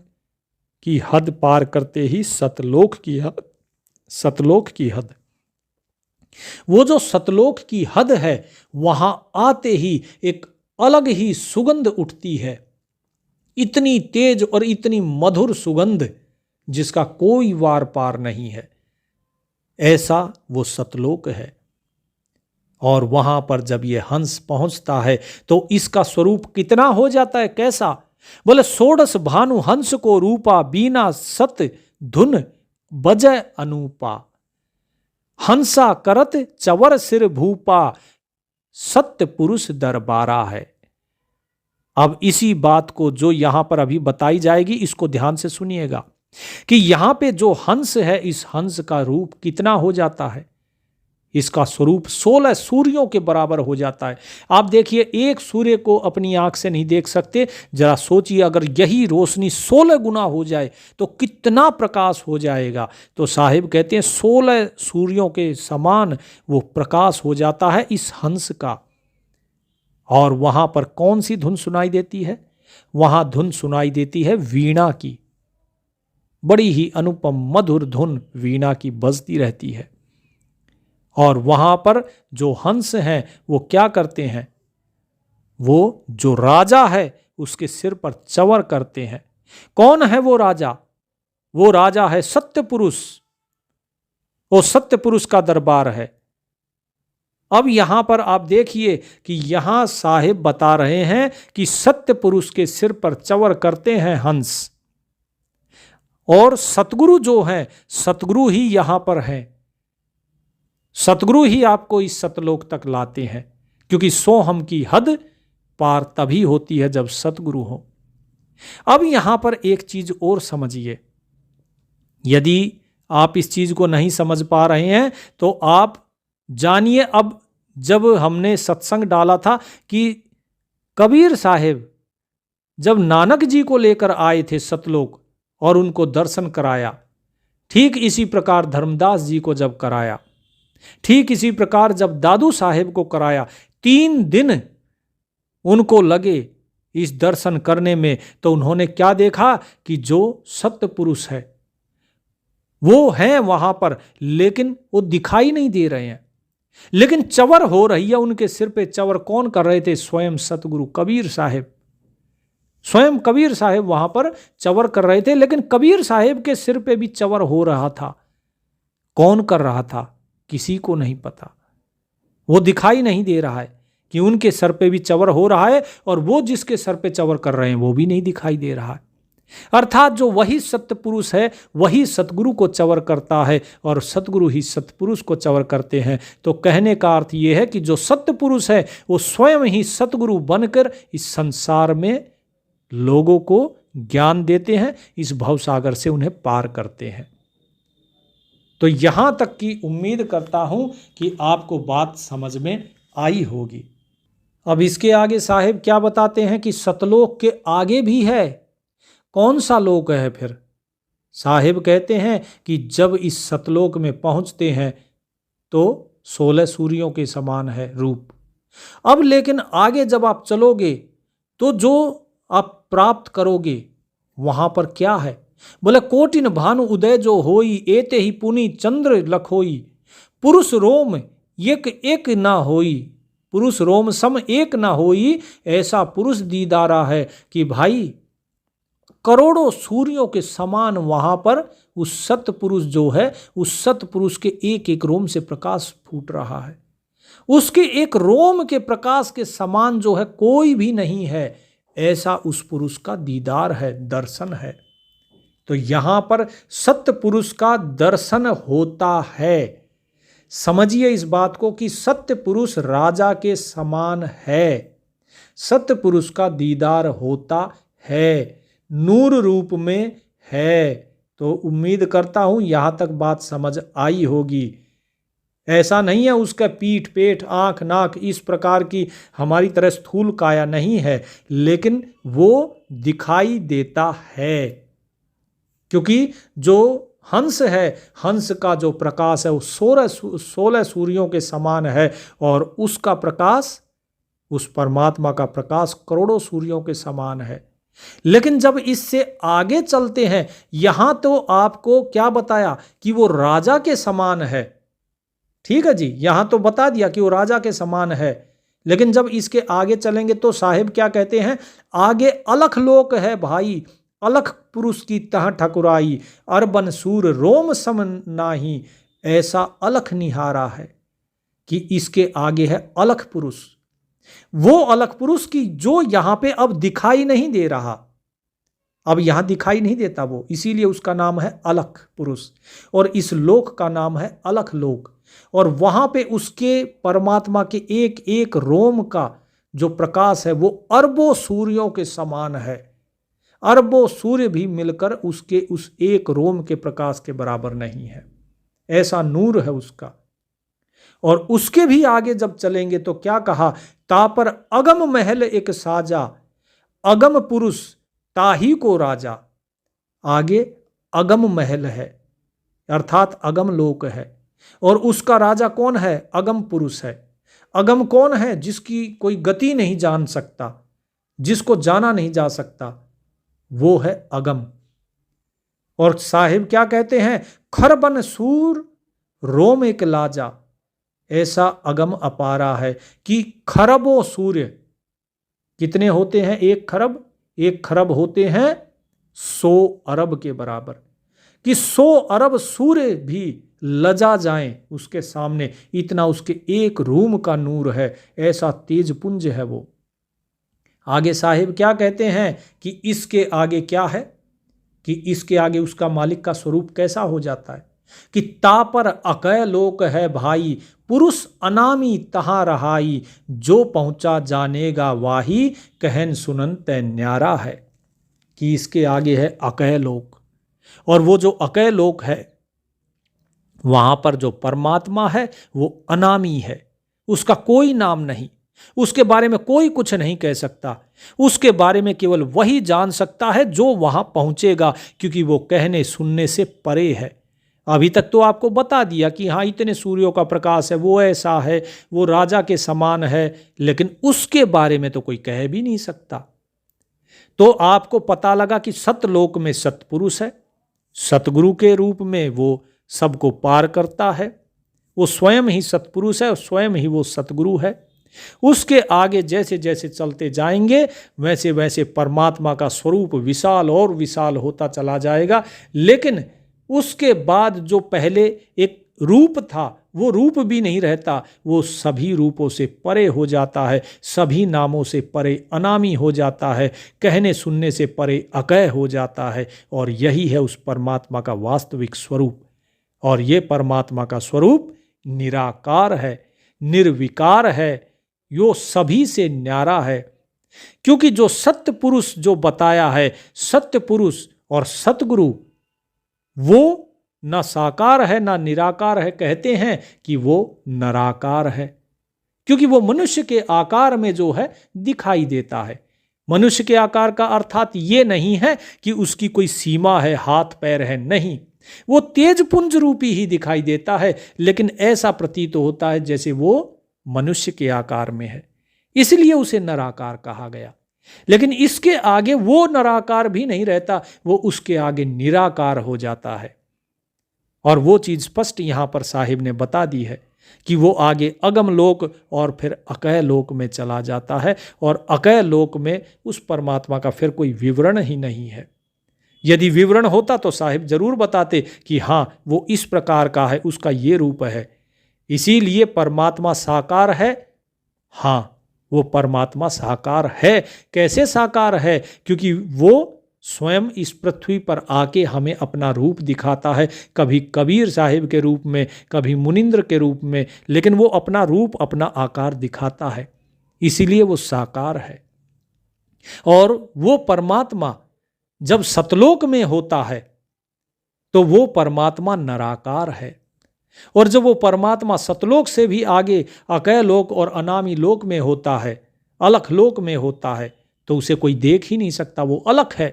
की हद पार करते ही सतलोक की हद। सतलोक की हद, वो जो सतलोक की हद है, वहां आते ही एक अलग ही सुगंध उठती है। इतनी तेज और इतनी मधुर सुगंध जिसका कोई वार पार नहीं है, ऐसा वो सतलोक है। और वहां पर जब ये हंस पहुंचता है तो इसका स्वरूप कितना हो जाता है, कैसा? बोले षोडश भानु हंस को रूपा, बीना सत धुन बजय अनूपा, हंसा करत चवर सिर भूपा, सत्य पुरुष दरबारा है। अब इसी बात को जो यहां पर अभी बताई जाएगी, इसको ध्यान से सुनिएगा कि यहां पे जो हंस है, इस हंस का रूप कितना हो जाता है? इसका स्वरूप 16 सूर्यों के बराबर हो जाता है। आप देखिए, एक सूर्य को अपनी आंख से नहीं देख सकते। जरा सोचिए, अगर यही रोशनी 16 गुना हो जाए तो कितना प्रकाश हो जाएगा। तो साहिब कहते हैं 16 सूर्यों के समान वो प्रकाश हो जाता है इस हंस का। और वहां पर कौन सी धुन सुनाई देती है? वहां धुन सुनाई देती है वीणा की। बड़ी ही अनुपम मधुर धुन वीणा की बजती रहती है। और वहां पर जो हंस हैं वो क्या करते हैं? वो जो राजा है उसके सिर पर चवर करते हैं। कौन है वो राजा? वो राजा है सत्य पुरुष। वो सत्य पुरुष का दरबार है। अब यहां पर आप देखिए कि यहां साहिब बता रहे हैं कि सत्य पुरुष के सिर पर चवर करते हैं हंस। और सतगुरु जो हैं, सतगुरु ही यहां पर हैं। सतगुरु ही आपको इस सतलोक तक लाते हैं, क्योंकि सोहम की हद पार तभी होती है जब सतगुरु हो। अब यहां पर एक चीज और समझिए। यदि आप इस चीज को नहीं समझ पा रहे हैं तो आप जानिए। अब जब हमने सत्संग डाला था कि कबीर साहिब जब नानक जी को लेकर आए थे सतलोक और उनको दर्शन कराया, ठीक इसी प्रकार धर्मदास जी को जब कराया, ठीक इसी प्रकार जब दादू साहेब को कराया, 3 दिन उनको लगे इस दर्शन करने में। तो उन्होंने क्या देखा कि जो सत्य पुरुष है वो हैं वहां पर, लेकिन वो दिखाई नहीं दे रहे हैं। लेकिन चवर हो रही है उनके सिर पे। चवर कौन कर रहे थे? स्वयं सतगुरु कबीर साहेब। स्वयं कबीर साहेब वहां पर चवर कर रहे थे। लेकिन कबीर साहेब के सिर पे भी चवर हो रहा था। कौन कर रहा था? किसी को नहीं पता। वो दिखाई नहीं दे रहा है कि उनके सर पे भी चवर हो रहा है, और वो जिसके सर पे चवर कर रहे हैं वो भी नहीं दिखाई दे रहा है। अर्थात जो वही सत्य पुरुष है वही सतगुरु को चवर करता है और सतगुरु ही सतपुरुष को चवर करते हैं। तो कहने का अर्थ यह है कि जो सत्य पुरुष है वो स्वयं ही सतगुरु बनकर इस संसार में लोगों को ज्ञान देते हैं, इस भवसागर से उन्हें पार करते हैं। तो यहां तक की उम्मीद करता हूं कि आपको बात समझ में आई होगी। अब इसके आगे साहिब क्या बताते हैं कि सतलोक के आगे भी है। कौन सा लोक है फिर? साहिब कहते हैं कि जब इस सतलोक में पहुंचते हैं तो 16 सूर्यों के समान है रूप। अब लेकिन आगे जब आप चलोगे तो जो आप प्राप्त करोगे वहां पर क्या है? बोले कोटिन भानु उदय जो होई, एते ही पुनि चंद्र लखोई, पुरुष रोम एक एक ना होई, पुरुष रोम सम एक ना होई, ऐसा पुरुष दीदारा है कि भाई करोड़ों सूर्यों के समान वहां पर उस सतपुरुष जो है, उस सतपुरुष के एक एक रोम से प्रकाश फूट रहा है। उसके एक रोम के प्रकाश के समान जो है कोई भी नहीं है, ऐसा उस पुरुष का दीदार है, दर्शन है। तो यहां पर सत्य पुरुष का दर्शन होता है। समझिए इस बात को कि सत्य पुरुष राजा के समान है, सत्य पुरुष का दीदार होता है, नूर रूप में है। तो उम्मीद करता हूं यहां तक बात समझ आई होगी। ऐसा नहीं है उसका पीठ पेट आंख नाक इस प्रकार की हमारी तरह स्थूल काया नहीं है, लेकिन वो दिखाई देता है, क्योंकि जो हंस है, हंस का जो प्रकाश है वो 16 सूर्यों के समान है और उसका प्रकाश, उस परमात्मा का प्रकाश करोड़ों सूर्यों के समान है। लेकिन जब इससे आगे चलते हैं, यहां तो आपको क्या बताया कि वो राजा के समान है। ठीक है जी, यहां तो बता दिया कि वो राजा के समान है, लेकिन जब इसके आगे चलेंगे तो साहिब क्या कहते हैं, आगे अलख लोक है भाई, अलख पुरुष की तह ठकुराई, अरबन सूर रोम सम नाही, ऐसा अलख निहारा है कि इसके आगे है अलख पुरुष। वो अलख पुरुष की जो यहां पे अब दिखाई नहीं दे रहा, अब यहां दिखाई नहीं देता वो, इसीलिए उसका नाम है अलख पुरुष और इस लोक का नाम है अलख लोक। और वहां पे उसके परमात्मा के एक एक रोम का जो प्रकाश है वो अरबों सूर्यों के समान है। अरबों सूर्य भी मिलकर उसके उस एक रोम के प्रकाश के बराबर नहीं है, ऐसा नूर है उसका। और उसके भी आगे जब चलेंगे तो क्या कहा, तापर अगम महल एक साजा, अगम पुरुष ताही को राजा। आगे अगम महल है अर्थात अगम लोक है और उसका राजा कौन है, अगम पुरुष है। अगम कौन है, जिसकी कोई गति नहीं जान सकता, जिसको जाना नहीं जा सकता, वो है अगम। और साहिब क्या कहते हैं, खरबन सूर रोम एक लाजा, ऐसा अगम अपारा है कि खरबों सूर्य कितने होते हैं, एक खरब होते हैं 100 अरब के बराबर, कि 100 अरब सूर्य भी लजा जाएं उसके सामने, इतना उसके एक रूम का नूर है, ऐसा तेज पुंज है वो। आगे साहिब क्या कहते हैं कि इसके आगे क्या है, कि इसके आगे उसका मालिक का स्वरूप कैसा हो जाता है, कि तापर अकय लोक है भाई, पुरुष अनामी तहां रहाई, जो पहुंचा जानेगा वाही, कहन सुनन तै न्यारा है। कि इसके आगे है अकय लोक, और वो जो अकय लोक है वहां पर जो परमात्मा है वो अनामी है, उसका कोई नाम नहीं, उसके बारे में कोई कुछ नहीं कह सकता, उसके बारे में केवल वही जान सकता है जो वहां पहुंचेगा, क्योंकि वो कहने सुनने से परे है। अभी तक तो आपको बता दिया कि हाँ इतने सूर्यों का प्रकाश है, वो ऐसा है, वो राजा के समान है, लेकिन उसके बारे में तो कोई कह भी नहीं सकता। तो आपको पता लगा कि सतलोक में सतपुरुष है, सतगुरु के रूप में वो सबको पार करता है, वो स्वयं ही सतपुरुष है और स्वयं ही वो सतगुरु है। उसके आगे जैसे जैसे चलते जाएंगे वैसे वैसे परमात्मा का स्वरूप विशाल और विशाल होता चला जाएगा। लेकिन उसके बाद जो पहले एक रूप था वो रूप भी नहीं रहता, वो सभी रूपों से परे हो जाता है, सभी नामों से परे अनामी हो जाता है, कहने सुनने से परे अकह हो जाता है। और यही है उस परमात्मा का वास्तविक स्वरूप। और ये परमात्मा का स्वरूप निराकार है, निर्विकार है, यो सभी से न्यारा है। क्योंकि जो सत्य पुरुष जो बताया है, सत्य पुरुष और सतगुरु, वो न साकार है ना निराकार है, कहते हैं कि वो नराकार है। क्योंकि वो मनुष्य के आकार में जो है दिखाई देता है। मनुष्य के आकार का अर्थात ये नहीं है कि उसकी कोई सीमा है, हाथ पैर है, नहीं। वो तेज पुंज रूपी ही दिखाई देता है, लेकिन ऐसा प्रतीत होता है जैसे वो मनुष्य के आकार में है, इसलिए उसे नराकार कहा गया। लेकिन इसके आगे वो नराकार भी नहीं रहता, वो उसके आगे निराकार हो जाता है। और वो चीज स्पष्ट यहां पर साहिब ने बता दी है कि वो आगे अगम लोक और फिर अकह लोक में चला जाता है। और अकह लोक में उस परमात्मा का फिर कोई विवरण ही नहीं है। यदि विवरण होता तो साहिब जरूर बताते कि हाँ वो इस प्रकार का है, उसका ये रूप है, इसीलिए परमात्मा साकार है। हाँ, वो परमात्मा साकार है। कैसे साकार है? क्योंकि वो स्वयं इस पृथ्वी पर आके हमें अपना रूप दिखाता है, कभी कबीर साहिब के रूप में, कभी मुनिंद्र के रूप में, लेकिन वो अपना रूप, अपना आकार दिखाता है, इसीलिए वो साकार है। और वो परमात्मा जब सतलोक में होता है तो वो परमात्मा नराकार है। और जब वो परमात्मा सतलोक से भी आगे अकह लोक और अनामी लोक में होता है, अलख लोक में होता है, तो उसे कोई देख ही नहीं सकता। वो अलख है,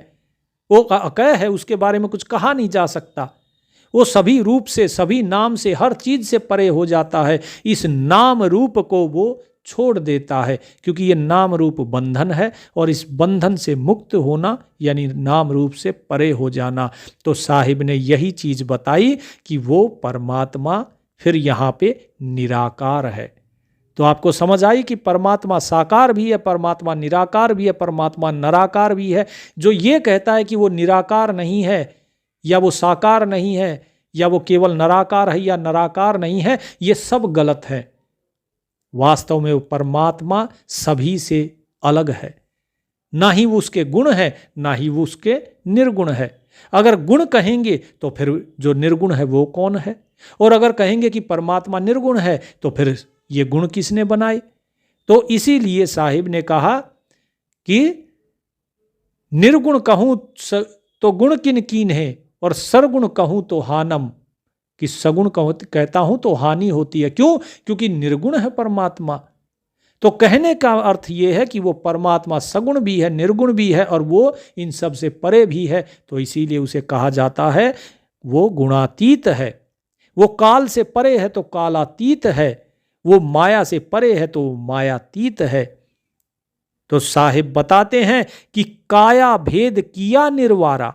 वो अकह है, उसके बारे में कुछ कहा नहीं जा सकता। वो सभी रूप से, सभी नाम से, हर चीज से परे हो जाता है। इस नाम रूप को वो छोड़ देता है, क्योंकि ये नाम रूप बंधन है, और इस बंधन से मुक्त होना यानी नाम रूप से परे हो जाना। तो साहिब ने यही चीज बताई कि वो परमात्मा फिर यहाँ पे निराकार है। तो आपको समझ आई कि परमात्मा साकार भी है, परमात्मा निराकार भी है, परमात्मा नराकार भी है। जो ये कहता है कि वो निराकार नहीं है या वो साकार नहीं है या वो केवल नराकार है या नराकार नहीं है, ये सब गलत है। वास्तव में वो परमात्मा सभी से अलग है। ना ही वो उसके गुण है, ना ही वो उसके निर्गुण है। अगर गुण कहेंगे तो फिर जो निर्गुण है वो कौन है? और अगर कहेंगे कि परमात्मा निर्गुण है तो फिर ये गुण किसने बनाए? तो इसीलिए साहिब ने कहा कि निर्गुण कहूं तो गुण किन कीन है, और सरगुण कहूं तो हानम, कि सगुण कहता हूं तो हानि होती है। क्यों? क्योंकि निर्गुण है परमात्मा। तो कहने का अर्थ यह है कि वो परमात्मा सगुण भी है, निर्गुण भी है, और वो इन सब से परे भी है। तो इसीलिए उसे कहा जाता है वो गुणातीत है। वो काल से परे है तो कालातीत है, वो माया से परे है तो मायातीत है। तो साहिब बताते हैं कि काया भेद किया निर्वारा,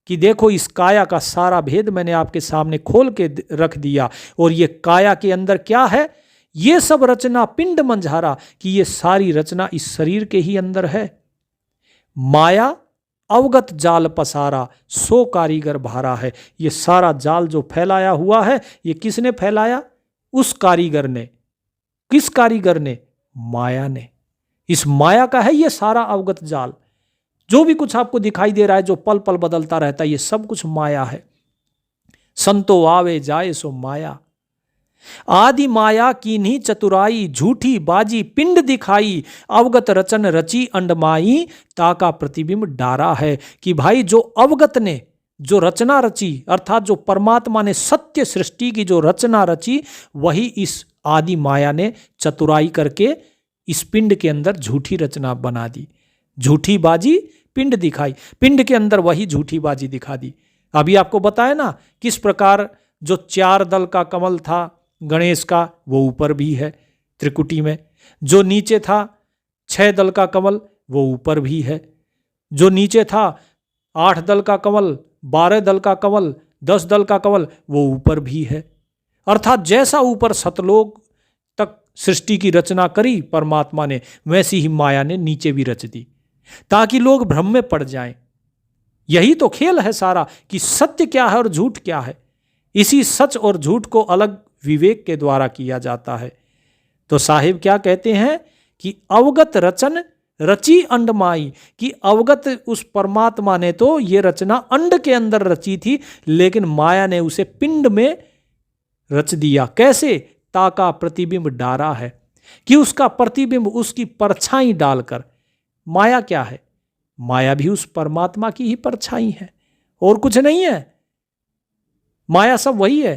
कि देखो इस काया का सारा भेद मैंने आपके सामने खोल के रख दिया। और ये काया के अंदर क्या है? ये सब रचना पिंड मंझारा, कि ये सारी रचना इस शरीर के ही अंदर है। माया अवगत जाल पसारा, सो कारीगर भारा है। ये सारा जाल जो फैलाया हुआ है, ये किसने फैलाया? उस कारीगर ने। किस कारीगर ने? माया ने। इस माया का है ये सारा अवगत जाल। जो भी कुछ आपको दिखाई दे रहा है, जो पल पल बदलता रहता है, ये सब कुछ माया है। संतो आवे जाए सो माया, आदि माया कीन्ही चतुराई, झूठी बाजी पिंड दिखाई, अवगत रचन रची अंडमाई, ताका प्रतिबिंब डारा है। कि भाई जो अवगत ने जो रचना रची, अर्थात जो परमात्मा ने सत्य सृष्टि की जो रचना रची, वही इस आदि माया ने चतुराई करके इस पिंड के अंदर झूठी रचना बना दी। झूठी बाजी पिंड दिखाई, पिंड के अंदर वही झूठी बाजी दिखा दी। अभी आपको बताया ना किस प्रकार जो 4 दल का कमल था गणेश का, वो ऊपर भी है त्रिकुटी में। जो नीचे था 6 दल का कमल, वो ऊपर भी है। जो नीचे था 8 दल का कमल, 12 दल का कमल, 10 दल का कमल, वो ऊपर भी है। अर्थात जैसा ऊपर सतलोक तक सृष्टि की रचना करी परमात्मा ने, वैसी ही माया ने नीचे भी रच दी, ताकि लोग भ्रम में पड़ जाएं। यही तो खेल है सारा, कि सत्य क्या है और झूठ क्या है। इसी सच और झूठ को अलग विवेक के द्वारा किया जाता है। तो साहिब क्या कहते हैं कि अवगत रचन रची अंडमाई, कि अवगत उस परमात्मा ने तो ये रचना अंड के अंदर रची थी, लेकिन माया ने उसे पिंड में रच दिया। कैसे? ताका प्रतिबिंब डारा है, कि उसका प्रतिबिंब, उसकी परछाई डालकर। माया क्या है? माया भी उस परमात्मा की ही परछाई है, और कुछ नहीं है। माया सब वही है।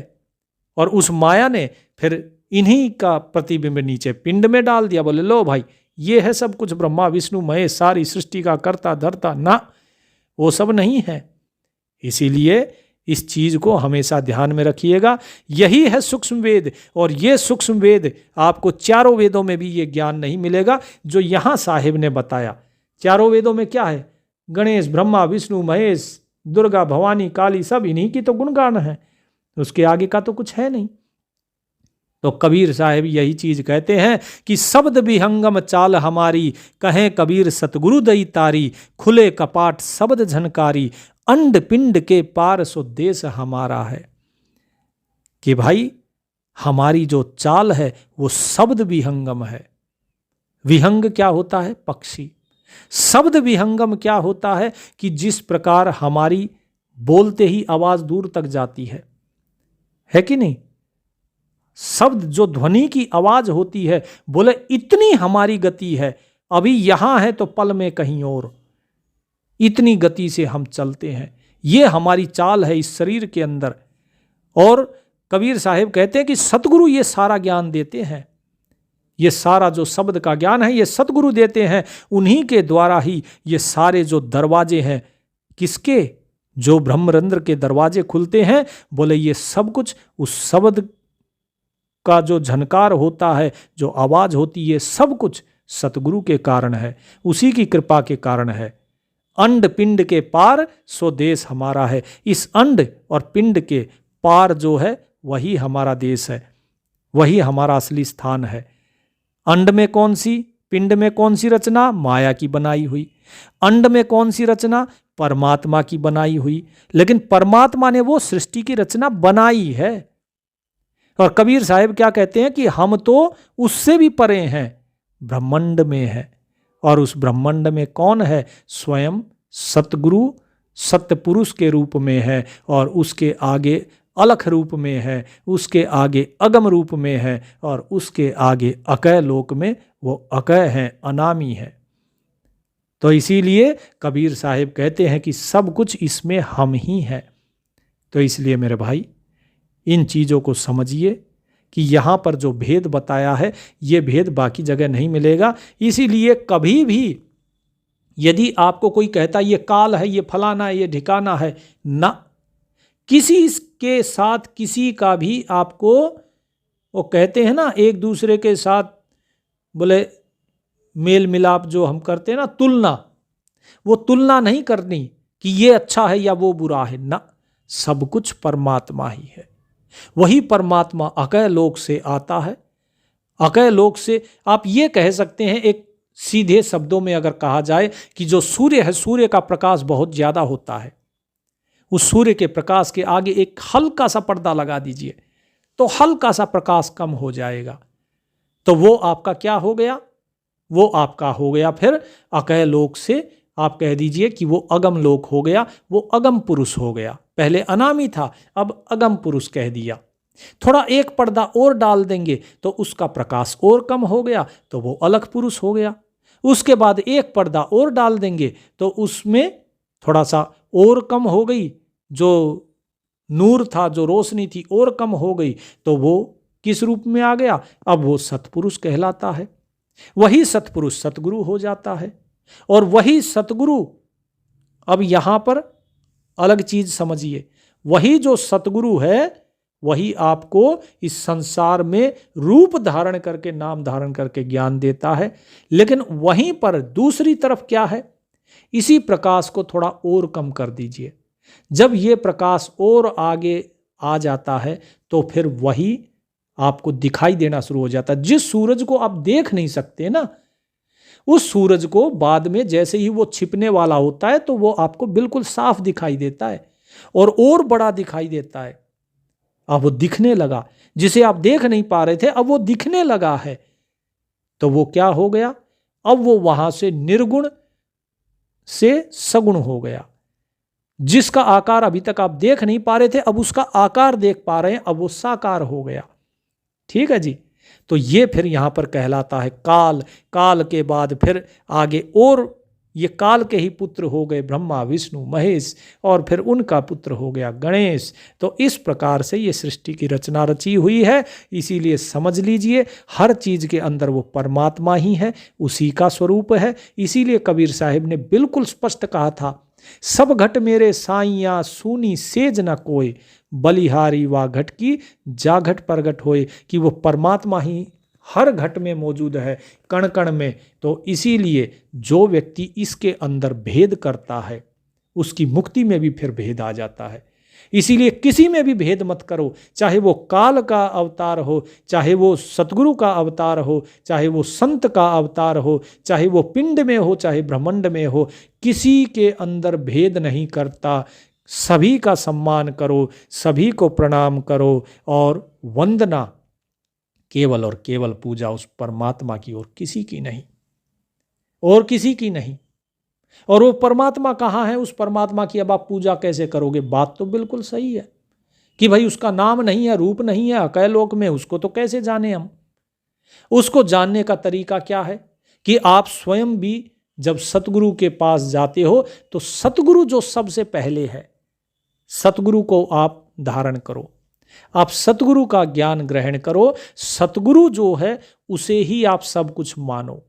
और उस माया ने फिर इन्हीं का प्रतिबिंब नीचे पिंड में डाल दिया। बोले लो भाई, ये है सब कुछ, ब्रह्मा विष्णु महेश, सारी सृष्टि का कर्ता धर्ता। ना, वो सब नहीं है। इसीलिए इस चीज को हमेशा ध्यान में रखिएगा। यही है सूक्ष्म वेद, और ये सूक्ष्म वेद आपको चारों वेदों में भी ये ज्ञान नहीं मिलेगा जो यहां साहिब ने बताया। चारों वेदों में क्या है? गणेश, ब्रह्मा, विष्णु, महेश, दुर्गा, भवानी, काली, सब इन्हीं की तो गुणगान है, उसके आगे का तो कुछ है नहीं। तो कबीर साहब यही चीज कहते हैं कि शब्द विहंगम चाल हमारी, कहें कबीर सतगुरु दई तारी, खुले कपाट शब्द झनकारी, अंड पिंड के पार सो देश हमारा है। कि भाई हमारी जो चाल है वो शब्द विहंगम है। विहंग क्या होता है? पक्षी। शब्द विहंगम क्या होता है? कि जिस प्रकार हमारी बोलते ही आवाज दूर तक जाती है कि नहीं? शब्द जो ध्वनि की आवाज होती है, बोले इतनी हमारी गति है, अभी यहां है तो पल में कहीं और, इतनी गति से हम चलते हैं। ये हमारी चाल है इस शरीर के अंदर। और कबीर साहब कहते हैं कि सतगुरु ये सारा ज्ञान देते हैं। ये सारा जो शब्द का ज्ञान है ये सतगुरु देते हैं। उन्हीं के द्वारा ही ये सारे जो दरवाजे हैं, किसके? जो ब्रह्मरंध्र के दरवाजे खुलते हैं। बोले ये सब कुछ उस शब्द का जो झनकार होता है, जो आवाज होती है, सब कुछ सतगुरु के कारण है, उसी की कृपा के कारण है। अंड पिंड के पार सो देश हमारा है। इस अंड और पिंड के पार जो है वही हमारा देश है, वही हमारा असली स्थान है। अंड में कौन सी, पिंड में कौन सी रचना? माया की बनाई हुई। अंड में कौन सी रचना? परमात्मा की बनाई हुई। लेकिन परमात्मा ने वो सृष्टि की रचना बनाई है। और कबीर साहब क्या कहते हैं कि हम तो उससे भी परे हैं, ब्रह्मांड में है। और उस ब्रह्मांड में कौन है? स्वयं सतगुरु सत्य पुरुष के रूप में है, और उसके आगे अलख रूप में है, उसके आगे अगम रूप में है, और उसके आगे अकय लोक में वो अकय हैं, अनामी है। तो इसीलिए कबीर साहब कहते हैं कि सब कुछ इसमें हम ही हैं। तो इसलिए मेरे भाई इन चीज़ों को समझिए कि यहाँ पर जो भेद बताया है ये भेद बाकी जगह नहीं मिलेगा। इसीलिए कभी भी यदि आपको कोई कहता ये काल है, ये फलाना है, ये ठिकाना है, ना, किसी के साथ किसी का भी आपको, वो कहते हैं ना एक दूसरे के साथ, बोले मेल मिलाप जो हम करते हैं ना, तुलना, वो तुलना नहीं करनी कि ये अच्छा है या वो बुरा है। ना, सब कुछ परमात्मा ही है। वही परमात्मा अकय लोक से आता है। अकय लोक से आप ये कह सकते हैं, एक सीधे शब्दों में अगर कहा जाए कि जो सूर्य है, सूर्य का प्रकाश बहुत ज्यादा होता है। उस सूर्य के प्रकाश के आगे एक हल्का सा पर्दा लगा दीजिए तो हल्का सा प्रकाश कम हो जाएगा। तो वो आपका क्या हो गया? वो आपका हो गया फिर अकय लोक से आप कह दीजिए कि वो अगम लोक हो गया, वो अगम पुरुष हो गया। पहले अनामी था, अब अगम पुरुष कह दिया। थोड़ा एक पर्दा और डाल देंगे तो उसका प्रकाश और कम हो गया, तो वो अलग पुरुष हो गया। उसके बाद एक पर्दा और डाल देंगे तो उसमें थोड़ा सा और कम हो गई, जो नूर था, जो रोशनी थी और कम हो गई, तो वो किस रूप में आ गया? अब वो सतपुरुष कहलाता है। वही सतपुरुष सतगुरु हो जाता है। और वही सतगुरु, अब यहां पर अलग चीज समझिए, वही जो सतगुरु है वही आपको इस संसार में रूप धारण करके, नाम धारण करके ज्ञान देता है। लेकिन वहीं पर दूसरी तरफ क्या है? इसी प्रकाश को थोड़ा और कम कर दीजिए। जब ये प्रकाश और आगे आ जाता है तो फिर वही आपको दिखाई देना शुरू हो जाता है। जिस सूरज को आप देख नहीं सकते ना, उस सूरज को बाद में जैसे ही वो छिपने वाला होता है तो वो आपको बिल्कुल साफ दिखाई देता है और बड़ा दिखाई देता है। अब वो दिखने लगा, जिसे आप देख नहीं पा रहे थे अब वो दिखने लगा है। तो वो क्या हो गया, अब वो वहां से निर्गुण से सगुण हो गया। जिसका आकार अभी तक आप देख नहीं पा रहे थे अब उसका आकार देख पा रहे हैं, अब वो साकार हो गया। ठीक है जी। तो ये फिर यहां पर कहलाता है काल। काल के बाद फिर आगे और ये काल के ही पुत्र हो गए ब्रह्मा विष्णु महेश, और फिर उनका पुत्र हो गया गणेश। तो इस प्रकार से ये सृष्टि की रचना रची हुई है। इसीलिए समझ लीजिए हर चीज के अंदर वो परमात्मा ही है, उसी का स्वरूप है। इसीलिए कबीर साहिब ने बिल्कुल स्पष्ट कहा था, सब घट मेरे साइया सूनी सेज न कोय, बलिहारी वा घट की जा घट प्रगट होए, कि वो परमात्मा ही हर घट में मौजूद है, कण कण में। तो इसीलिए जो व्यक्ति इसके अंदर भेद करता है उसकी मुक्ति में भी फिर भेद आ जाता है। इसीलिए किसी में भी भेद मत करो, चाहे वो काल का अवतार हो, चाहे वो सतगुरु का अवतार हो, चाहे वो संत का अवतार हो, चाहे वो पिंड में हो चाहे ब्रह्मांड में हो, किसी के अंदर भेद नहीं करता। सभी का सम्मान करो, सभी को प्रणाम करो, और वंदना केवल और केवल पूजा उस परमात्मा की और किसी की नहीं, और किसी की नहीं। और वो परमात्मा कहाँ है, उस परमात्मा की अब आप पूजा कैसे करोगे? बात तो बिल्कुल सही है कि भाई उसका नाम नहीं है, रूप नहीं है अकैलोक में, उसको तो कैसे जाने हम? उसको जानने का तरीका क्या है कि आप स्वयं भी जब सतगुरु के पास जाते हो तो सतगुरु जो सबसे पहले है, सतगुरु को आप धारण करो, आप सतगुरु का ज्ञान ग्रहण करो, सतगुरु जो है उसे ही आप सब कुछ मानो।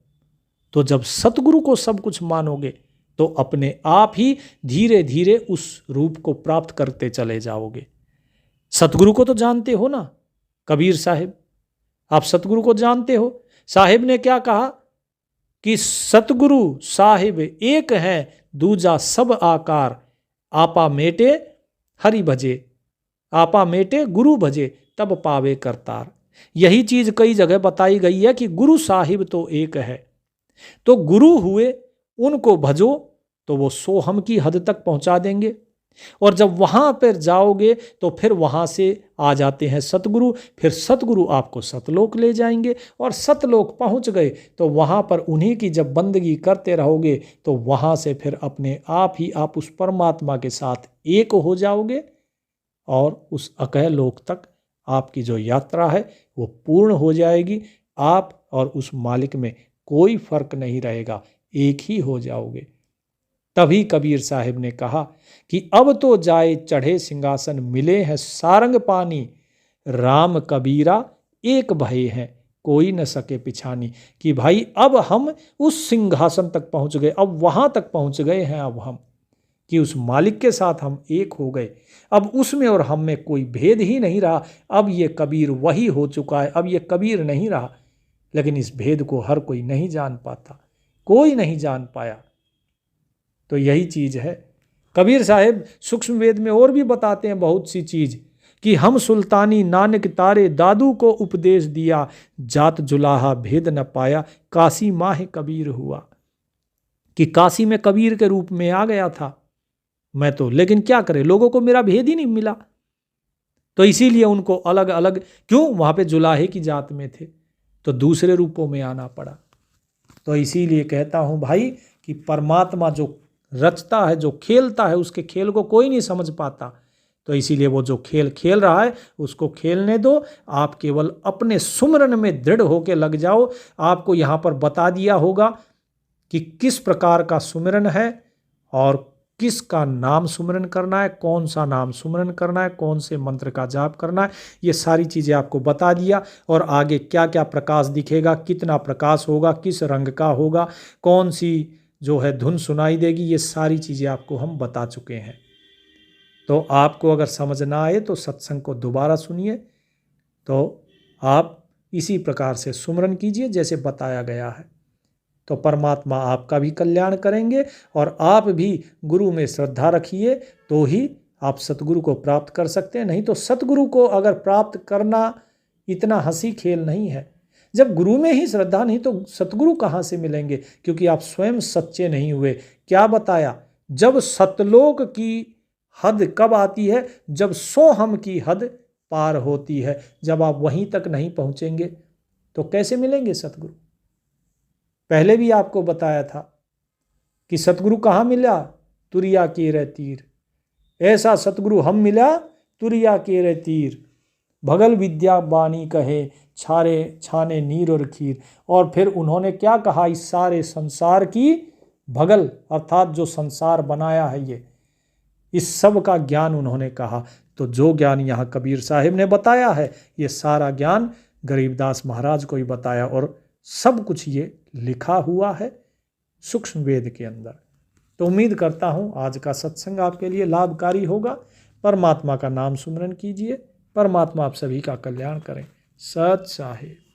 तो जब सतगुरु को सब कुछ मानोगे तो अपने आप ही धीरे धीरे उस रूप को प्राप्त करते चले जाओगे। सतगुरु को तो जानते हो ना, कबीर साहिब, आप सतगुरु को जानते हो। साहिब ने क्या कहा कि सतगुरु साहिब एक है, दूजा सब आकार, आपा मेटे हरि भजे, आपा मेटे गुरु भजे, तब पावे करतार। यही चीज कई जगह बताई गई है कि गुरु साहिब तो एक है, तो गुरु हुए उनको भजो तो वो सोहम की हद तक पहुंचा देंगे। और जब वहां पर जाओगे तो फिर वहां से आ जाते हैं सतगुरु, फिर सतगुरु आपको सतलोक ले जाएंगे, और सतलोक पहुंच गए तो वहां पर उन्हीं की जब बंदगी करते रहोगे तो वहां से फिर अपने आप ही आप उस परमात्मा के साथ एक हो जाओगे, और उस अकह लोक तक आपकी जो यात्रा है वो पूर्ण हो जाएगी। आप और उस मालिक में कोई फर्क नहीं रहेगा, एक ही हो जाओगे। तभी कबीर साहिब ने कहा कि अब तो जाए चढ़े सिंहासन, मिले हैं सारंग पानी, राम कबीरा एक भय हैं कोई न सके पिछानी। कि भाई अब हम उस सिंहासन तक पहुंच गए, अब वहां तक पहुंच गए हैं, अब हम कि उस मालिक के साथ हम एक हो गए। अब उसमें और हम में कोई भेद ही नहीं रहा। अब ये कबीर वही हो चुका है, अब ये कबीर नहीं रहा। लेकिन इस भेद को हर कोई नहीं जान पाता, कोई नहीं जान पाया। तो यही चीज है। कबीर साहिब सूक्ष्म वेद में और भी बताते हैं बहुत सी चीज, कि हम सुल्तानी नानक तारे, दादू को उपदेश दिया, जात जुलाहा भेद न पाया, काशी माह कबीर हुआ। कि काशी में कबीर के रूप में आ गया था मैं तो, लेकिन क्या करे, लोगों को मेरा भेद ही नहीं मिला। तो इसीलिए उनको अलग अलग, क्यों, वहां पे जुलाहे की जात में थे तो दूसरे रूपों में आना पड़ा। तो इसीलिए कहता हूं भाई कि परमात्मा जो रचता है, जो खेलता है, उसके खेल को कोई नहीं समझ पाता। तो इसीलिए वो जो खेल खेल रहा है उसको खेलने दो, आप केवल अपने सुमरन में दृढ़ होकर लग जाओ। आपको यहाँ पर बता दिया होगा कि किस प्रकार का सुमिरन है और किसका नाम सुमिरन करना है, कौन सा नाम सुमिरन करना है, कौन से मंत्र का जाप करना है, ये सारी चीज़ें आपको बता दिया। और आगे क्या क्या प्रकाश दिखेगा, कितना प्रकाश होगा, किस रंग का होगा, कौन सी जो है धुन सुनाई देगी, ये सारी चीज़ें आपको हम बता चुके हैं। तो आपको अगर समझ ना आए तो सत्संग को दोबारा सुनिए। तो आप इसी प्रकार से सुमिरन कीजिए जैसे बताया गया है, तो परमात्मा आपका भी कल्याण करेंगे। और आप भी गुरु में श्रद्धा रखिए तो ही आप सतगुरु को प्राप्त कर सकते हैं। नहीं तो सतगुरु को अगर प्राप्त करना इतना हंसी खेल नहीं है। जब गुरु में ही श्रद्धा नहीं तो सतगुरु कहाँ से मिलेंगे, क्योंकि आप स्वयं सच्चे नहीं हुए। क्या बताया, जब सतलोक की हद कब आती है, जब सोहम की हद पार होती है। जब आप वहीं तक नहीं पहुंचेंगे तो कैसे मिलेंगे सतगुरु? पहले भी आपको बताया था कि सतगुरु कहाँ मिला? तुरिया केरे तीर। ऐसा सतगुरु हम मिला तुरिया केरे तीर। भगल विद्या बानी कहे छारे छाने नीर और खीर। और फिर उन्होंने क्या कहा? इस सारे संसार की भगल अर्थात जो संसार बनाया है ये, इस सब का ज्ञान उन्होंने कहा। तो जो ज्ञान यहाँ कबीर साहिब ने बताया है ये सारा ज्ञान गरीबदास महाराज को ही बताया, और सब कुछ ये लिखा हुआ है सूक्ष्म वेद के अंदर। तो उम्मीद करता हूँ आज का सत्संग आपके लिए लाभकारी होगा। परमात्मा का नाम सुमरन कीजिए। परमात्मा आप सभी का कल्याण करें। सत साहिब।